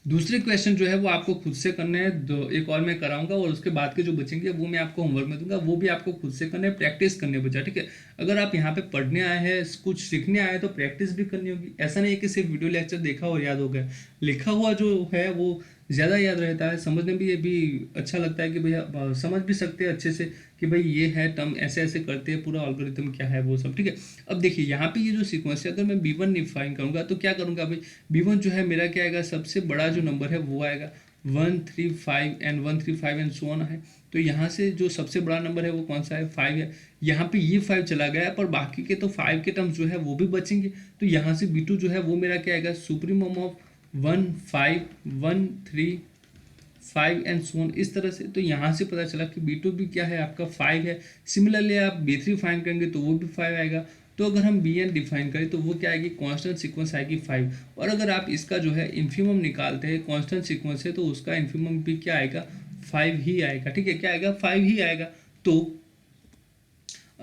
दूसरे क्वेश्चन जो है वो आपको खुद से करने हैं, एक और मैं कराऊंगा, और उसके बाद के जो बचेंगे वो मैं आपको होमवर्क में दूंगा, वो भी आपको खुद से करने, प्रैक्टिस करने बचा। ठीक है, अगर आप यहाँ पे पढ़ने आए हैं, कुछ सीखने आए हैं तो प्रैक्टिस भी करनी होगी। ऐसा नहीं है कि सिर्फ वीडियो लेक्चर देखा और याद हो गया, लिखा हुआ जो है वो ज़्यादा याद रहता है, समझने भी ये भी अच्छा लगता है कि भैया समझ भी सकते हैं अच्छे से कि भाई ये है टर्म, ऐसे ऐसे करते हैं, पूरा एल्गोरिथम क्या है वो सब। ठीक है, अब देखिए यहाँ पे ये जो सीक्वेंस है, अगर मैं B1 डिफाइन करूँगा तो क्या करूँगा भाई, B1 जो है मेरा क्या आएगा, सबसे बड़ा जो नंबर है वो आएगा 135 एंड सो ऑन है। तो यहाँ से जो सबसे बड़ा नंबर है वो कौन सा है, 5 है। यहाँ पे ये 5 चला गया है, पर बाकी के तो 5 के टर्म्स जो है वो भी बचेंगे। तो यहाँ से B2 जो है वो मेरा क्या आएगा, supremum of 1 5 1 3 5 and so on, इस तरह से। तो यहाँ से पता चला कि B2 भी क्या है आपका 5 है। सिमिलरली आप B3 फाइंड करेंगे तो वो भी 5 आएगा। तो अगर हम Bn डिफाइन करें तो वो क्या आएगी, कांस्टेंट सीक्वेंस आएगी 5। और अगर आप इसका जो है इन्फीमम निकालते हैं, कांस्टेंट सीक्वेंस है, तो उसका इन्फीमम भी क्या आएगा, 5 ही आएगा। ठीक है, क्या आएगा, 5 ही आएगा। तो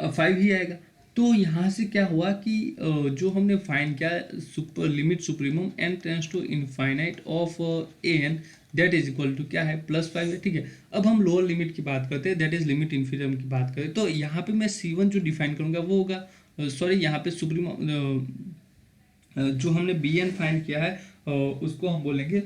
5 ही आएगा। तो यहाँ से क्या हुआ कि जो हमने फाइंड किया limit supremum n tends to infinite of a n, that is equal to क्या है, +5 है। ठीक है, अब हम लोअर लिमिट की बात करते हैं, दैट इज लिमिट इन्फीमम की बात करें। तो यहाँ पे मैं C1 जो डिफाइन करूँगा वो होगा, सॉरी यहाँ पे सुप्रीमम जो हमने Bn फाइंड किया है उसको हम बोलेंगे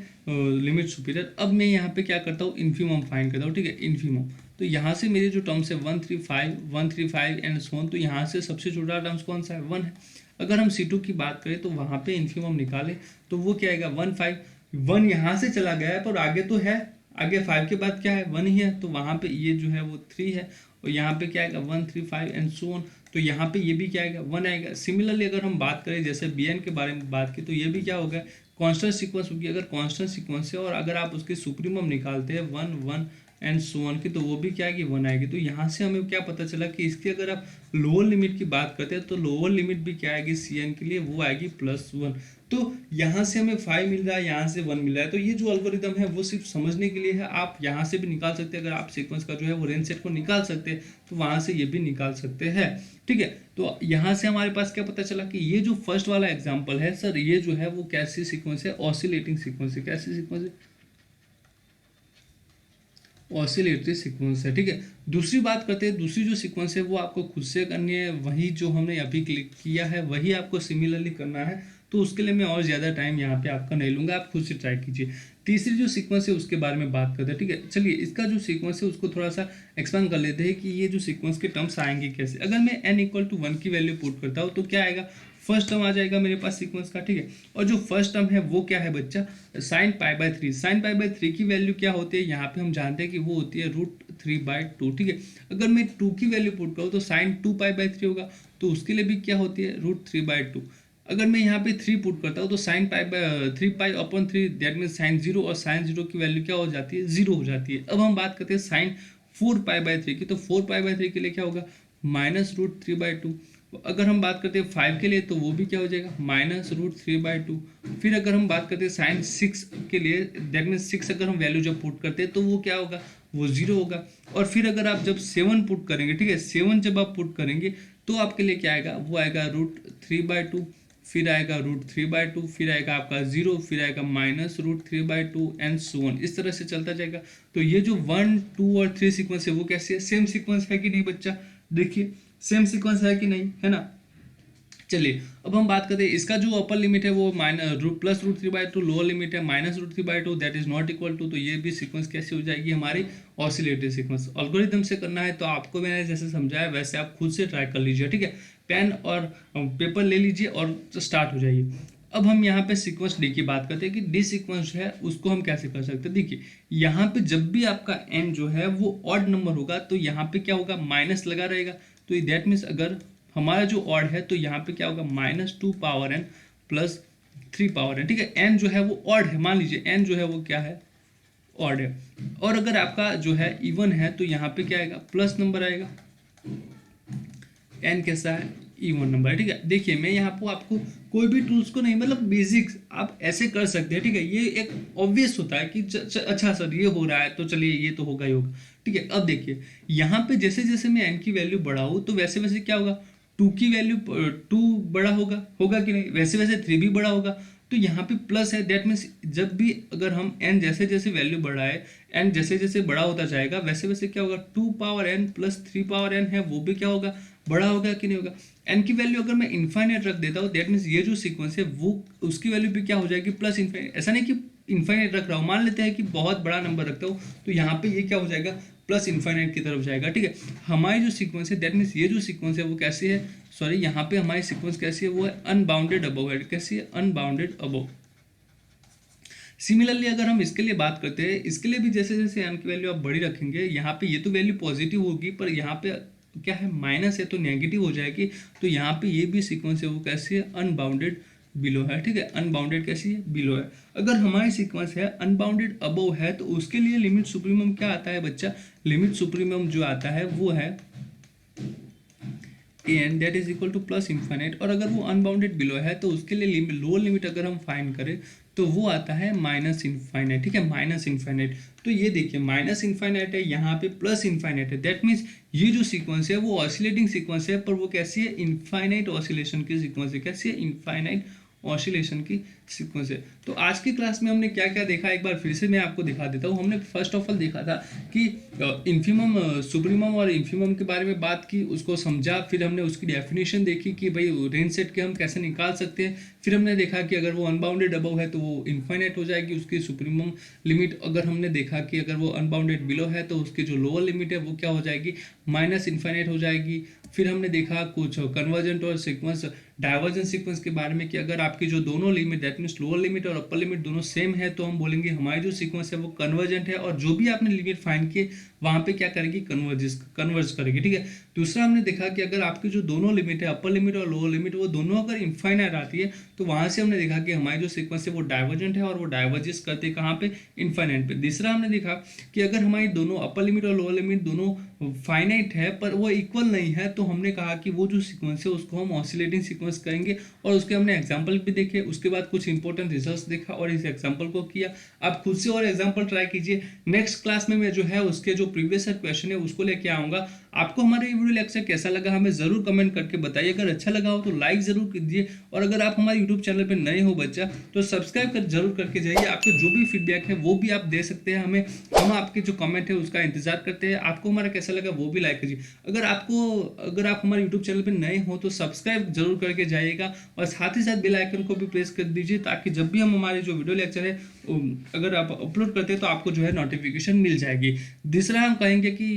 लिमिट सुपीरियर। अब मैं यहाँ पे क्या करता हूँ, इन्फीमम फाइंड करता हूँ। ठीक है, इन्फीमम। तो यहाँ से मेरे जो टर्म्स है 135 एंड सो ऑन, तो यहाँ से सबसे छोटा टर्म्स कौन सा है, 1 है। अगर हम C2 की बात करें तो वहाँ पे इन्फीमम निकालें तो वो क्या आएगा, 1 यहाँ से चला गया है, पर आगे तो है, आगे 5 के बाद क्या है, 1 ही है। तो वहाँ पे ये जो है वो 3 है, और यहाँ पे क्या आएगा 135 एंड सो ऑन। तो यहाँ पे ये भी क्या आएगा, 1 आएगा। सिमिलरली अगर हम बात करें जैसे Bn के बारे में बात की, तो ये भी क्या होगा, कांस्टेंट सीक्वेंस होगी। अगर कांस्टेंट सीक्वेंस है और अगर आप उसके सुप्रीमम निकालते हैं 1 1 एंड सो ऑन की, तो वो भी क्या आएगी, 1 आएगी। तो यहाँ से हमें क्या पता चला कि इसकी अगर आप लोअर लिमिट की बात करते हैं तो लोअर लिमिट भी क्या आएगी Cn के लिए, वो आएगी +1। तो यहाँ से हमें 5 मिल रहा है, यहाँ से 1 मिल रहा है। तो ये जो एल्गोरिथम है वो सिर्फ समझने के लिए है, आप यहाँ से भी निकाल सकते हैं। अगर आप सीक्वेंस का जो है वो रेंज सेट को निकाल सकते हैं तो वहाँ से ये भी निकाल सकते हैं। ठीक है, तो यहाँ से हमारे पास क्या पता चला कि ये जो फर्स्ट वाला एग्जाम्पल है सर, ये जो है वो कैसी सीक्वेंस है, ऑसिलेटिंग सीक्वेंस है। कैसी सीक्वेंस है, ऑसिलेटरी सीक्वेंस है। ठीक है, दूसरी बात करते हैं, दूसरी जो सीक्वेंस है वो आपको खुद से करनी है, वही जो हमने अभी क्लिक किया है वही आपको सिमिलरली करना है। तो उसके लिए मैं और ज़्यादा टाइम यहाँ पे आपका नहीं लूँगा, आप खुद से ट्राई कीजिए। तीसरी जो सीक्वेंस है उसके बारे में बात करते हैं। ठीक है, चलिए इसका जो सीक्वेंस है उसको थोड़ा सा एक्सपांड कर लेते हैं कि ये जो सीक्वेंस के टर्म्स आएंगे कैसे। अगर मैं n = 1 की वैल्यू पुट करता हूँ तो क्या आएगा, फर्स्ट टर्म आ जाएगा मेरे पास सीक्वेंस का। ठीक है, और जो फर्स्ट टर्म है वो क्या है बच्चा, sin π/3। sin π/3 की वैल्यू क्या होती है, यहाँ पे हम जानते हैं कि वो होती है √3/2। ठीक है, अगर मैं 2 की वैल्यू पुट करूँ तो sin 2π/3 होगा, तो उसके लिए भी क्या होती है, √3/2। अगर मैं यहाँ पे 3 पुट करता हूँ तो sin π/3 दैट मीन sin 0, और sin 0 की वैल्यू क्या हो जाती है, 0 हो जाती है। अब हम बात करते हैं sin 4π/3 की, तो 4π/3 के लिए क्या होगा, -√3/2। अगर हम बात करते हैं 5 के लिए तो वो भी क्या हो जाएगा, -√3/2। फिर अगर हम बात करते हैं sin 6 के लिए, दैट मीन 6 अगर हम वैल्यू जब पुट करते हैं तो वो क्या होगा, वो 0 होगा। और फिर अगर आप जब 7 पुट करेंगे, ठीक है, 7 जब आप पुट करेंगे तो आपके लिए क्या आएगा, वो आएगा √3/2। फिर आएगा √3/2, फिर आएगा आपका 0, फिर आएगा -√3/2 एंड सो ऑन, इस तरह से चलता जाएगा। तो ये जो 1, 2 और 3 सीक्वेंस है वो कैसे है, सेम सीक्वेंस है कि नहीं बच्चा, देखिए सेम सीक्वेंस है कि नहीं, है ना। चलिए अब हम बात करते हैं इसका जो अपर लिमिट है वो +√3/2, लोअर लिमिट है -√3/2, that is not equal to, तो ये भी सीक्वेंस कैसे हो जाएगी हमारी ऑसिलेटरी सीक्वेंस। एल्गोरिथम से करना है तो आपको मैंने जैसे समझाया वैसे आप खुद से ट्राई कर लीजिए, ठीक है। पेन और पेपर ले लीजिए और स्टार्ट हो जाइए। अब हम यहाँ पे सीक्वेंस डी की बात करते हैं कि डी सीक्वेंस है उसको हम कैसे कर सकते हैं। देखिए यहाँ पे जब भी आपका एन जो है वो ऑड नंबर होगा तो यहाँ पे क्या होगा, माइनस लगा रहेगा। तो दैट मीन्स अगर हमारा जो ऑड है तो यहाँ पे क्या होगा, -2 power n plus 3 power n, ठीक है। एन जो है वो ऑड है, मान लीजिए एन जो है वो क्या है, ऑड है। और अगर आपका जो है इवन है तो यहाँ पे क्या आएगा, प्लस नंबर आएगा। एन कैसा है, इवन नंबर है, ठीक है। देखिए मैं यहाँ पर आपको कोई भी टूल्स को नहीं, मतलब बेसिक्स आप ऐसे कर सकते हैं, ठीक है। ये एक ऑब्वियस होता है कि अच्छा सर ये हो रहा है तो चलिए ये तो होगा ही होगा, ठीक है। अब देखिए यहाँ पे जैसे जैसे मैं एन की वैल्यू बढ़ाऊँ तो वैसे वैसे क्या होगा, 2 की वैल्यू 2 बड़ा होगा कि नहीं, वैसे वैसे 3 भी बड़ा होगा। तो यहाँ पे प्लस है, दैट मीन्स जब भी अगर हम n जैसे जैसे वैल्यू बढ़ाए, n जैसे जैसे बड़ा होता जाएगा वैसे वैसे क्या होगा, 2 power n plus 3 power n है वो भी क्या होगा, बड़ा होगा कि नहीं होगा। n की वैल्यू अगर मैं इन्फाइनाइट रख देता हूँ दैट मीन्स ये जो सीक्वेंस है वो उसकी वैल्यू भी क्या हो जाएगी, प्लस इन्फाइनाइट। ऐसा नहीं कि इन्फाइनाइट रख रहा हूँ, मान लेते हैं कि बहुत बड़ा नंबर रखता हूँ तो यहाँ पे ये क्या हो जाएगा, प्लस इन्फाइनाइट की तरफ जाएगा, ठीक है। हमारी जो सीक्वेंस है दैट मीन्स ये जो सीक्वेंस है वो कैसी है, सॉरी यहाँ पे हमारी सीक्वेंस कैसी है, वो है अनबाउंडेड अबव है, कैसी है, अनबाउंडेड अबव। सिमिलरली अगर हम इसके लिए बात करते हैं, इसके लिए भी जैसे जैसे एन की वैल्यू आप बड़ी रखेंगे, यहाँ पे ये तो वैल्यू पॉजिटिव होगी पर यहाँ पे क्या है, माइनस है तो नेगेटिव हो जाएगी। तो यहाँ पे ये भी सीक्वेंस है वो कैसी है, अनबाउंडेड बिलो है, ठीक है। अनबाउंडेड कैसी है, बिलो है। अगर हमारी सीक्वेंस है अनबाउंडेड अबव है तो उसके लिए लिमिट सुप्रीमम क्या आता है बच्चा, लिमिट सुप्रीमम जो आता है वो है n that is equal to plus infinite. और अगर वो अनबाउंडेड बिलो है तो उसके लिए लोअर लिमिट अगर हम फाइंड करें तो वो आता है माइनस इन्फाइनाइट, ठीक है, माइनस इन्फाइनाइट। तो ये देखिए माइनस इन्फाइनाइट है, यहाँ पे प्लस इन्फाइनाइट है, दैट मीन्स ये जो सीक्वेंस है वो ऑसिलेटिंग सीक्वेंस है पर वो कैसी है, इन्फाइनाइट ऑसिलेशन की सीक्वेंस है, कैसी है, इन्फाइनाइट ऑसिलेशन की सीक्वेंस है। तो आज की क्लास में हमने क्या क्या देखा, एक बार फिर से मैं आपको दिखा देता हूँ। हमने फर्स्ट ऑफ ऑल देखा था कि इन्फीमम, सुप्रीमम और इन्फीमम के बारे में बात की, उसको समझा। फिर हमने उसकी डेफिनेशन देखी कि भाई रेंज सेट के हम कैसे निकाल सकते हैं। फिर हमने देखा कि अगर वो अनबाउंडेड अबव है तो वो इन्फाइनाइट हो जाएगी उसकी सुप्रीमम लिमिट। अगर हमने देखा कि अगर वो अनबाउंडेड बिलो है तो उसकी जो लोअर लिमिट है वो क्या हो जाएगी, माइनस इन्फाइनाइट हो जाएगी। फिर हमने देखा कुछ कन्वर्जेंट और सीक्वेंस डाइवर्जेंट सीक्वेंस के बारे में कि अगर आपकी जो दोनों limit that means lower limit और अपर लिमिट दोनों सेम है तो हम बोलेंगे हमारी जो सीक्वेंस है वो कन्वर्जेंट है, और जो भी आपने लिमिट फाइंड किए वहाँ पे क्या करेगी, कन्वर्ज करेगी, ठीक है। दूसरा हमने देखा कि अगर आपकी जो दोनों लिमिट है अपर लिमिट और लोअर लिमिट वो दोनों अगर इनफाइनाइट आती है तो वहाँ से हमने देखा कि हमारी जो सीक्वेंस है वो डाइवर्जेंट है और वो डाइवर्जेस करते हैं कहाँ पे, इनफाइनाइट पे। तीसरा हमने देखा कि अगर हमारी दोनों अपर लिमिट और लोअर लिमिट दोनों फाइनाइट है पर वो इक्वल नहीं है तो हमने कहा कि वो जो सीक्वेंस है उसको हम ऑसिलेटिंग सीक्वेंस कहेंगे। और उसके हमने एग्जांपल भी देखे, उसके बाद कुछ इंपॉर्टेंट रिजल्ट्स देखा और इस एग्जांपल को किया। आप खुद से और एग्जांपल ट्राई कीजिए। नेक्स्ट क्लास में मैं जो है उसके जो प्रीवियस क्वेश्चन है उसको लेके आऊँगा। आपको हमारा ये वीडियो लेक्चर कैसा लगा हमें ज़रूर कमेंट करके बताइए। अगर अच्छा लगा हो तो लाइक ज़रूर कीजिए, और अगर आप हमारे यूट्यूब चैनल पर नए हो बच्चा तो सब्सक्राइब जरूर करके जाइए। आपको जो भी फीडबैक है वो भी आप दे सकते हैं हमें, हम आपके जो कमेंट है उसका इंतजार करते हैं। आपको हमारा कैसा लगा वो भी लाइक कीजिए। अगर आप हमारे यूट्यूब चैनल पर नए हो तो सब्सक्राइब जरूर करके जाइएगा, और साथ ही साथ बेल आइकन को भी प्रेस कर दीजिए ताकि जब भी हम हमारे जो वीडियो लेक्चर है अगर आप अपलोड करते हैं तो आपको जो है नोटिफिकेशन मिल जाएगी। दूसरा हम कहेंगे कि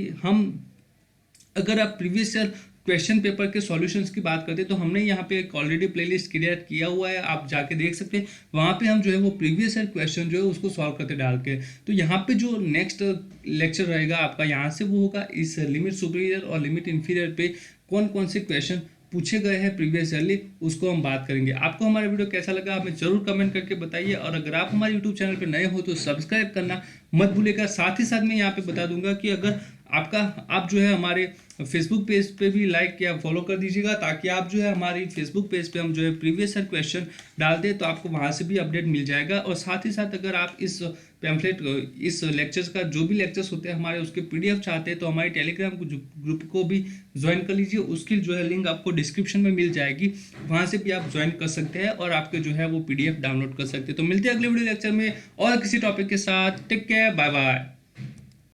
अगर आप प्रीवियस ईयर क्वेश्चन पेपर के सॉल्यूशंस की बात करते हैं तो हमने यहाँ पे एक ऑलरेडी प्लेलिस्ट क्रिएट किया हुआ है, आप जाके देख सकते हैं। वहाँ पे हम जो है वो प्रीवियस ईयर क्वेश्चन जो है उसको सॉल्व करते डाल के, तो यहाँ पे जो नेक्स्ट लेक्चर रहेगा आपका यहाँ से वो होगा इस लिमिट सुपीरियर और लिमिट इन्फीरियर पे कौन कौन से क्वेश्चन पूछे गए हैं प्रीवियस ईयरली, उसको हम बात करेंगे। आपको हमारा वीडियो कैसा लगा हमें जरूर कमेंट करके बताइए, और अगर आप हमारे यूट्यूब चैनल पर नए हो तो सब्सक्राइब करना मत भूलिएगा। साथ ही साथ मैं यहाँ पे बता दूंगा कि अगर आपका आप जो है हमारे फेसबुक पेज पे भी लाइक या फॉलो कर दीजिएगा, ताकि आप जो है हमारी फेसबुक पेज पे हम जो है प्रीवियस ईयर क्वेश्चन डालते हैं तो आपको वहाँ से भी अपडेट मिल जाएगा। और साथ ही साथ अगर आप इस पैम्फलेट इस लेक्चर्स का जो भी लेक्चर्स होते हैं हमारे उसके पीडीएफ चाहते हैं तो हमारे टेलीग्राम ग्रुप को भी ज्वाइन कर लीजिए। उसकी जो है लिंक आपको डिस्क्रिप्शन में मिल जाएगी, वहाँ से भी आप ज्वाइन कर सकते हैं और आपके जो है वो पीडीएफ डाउनलोड कर सकते हैं। तो मिलते हैं अगले वीडियो लेक्चर में और किसी टॉपिक के साथ। Take care, bye bye.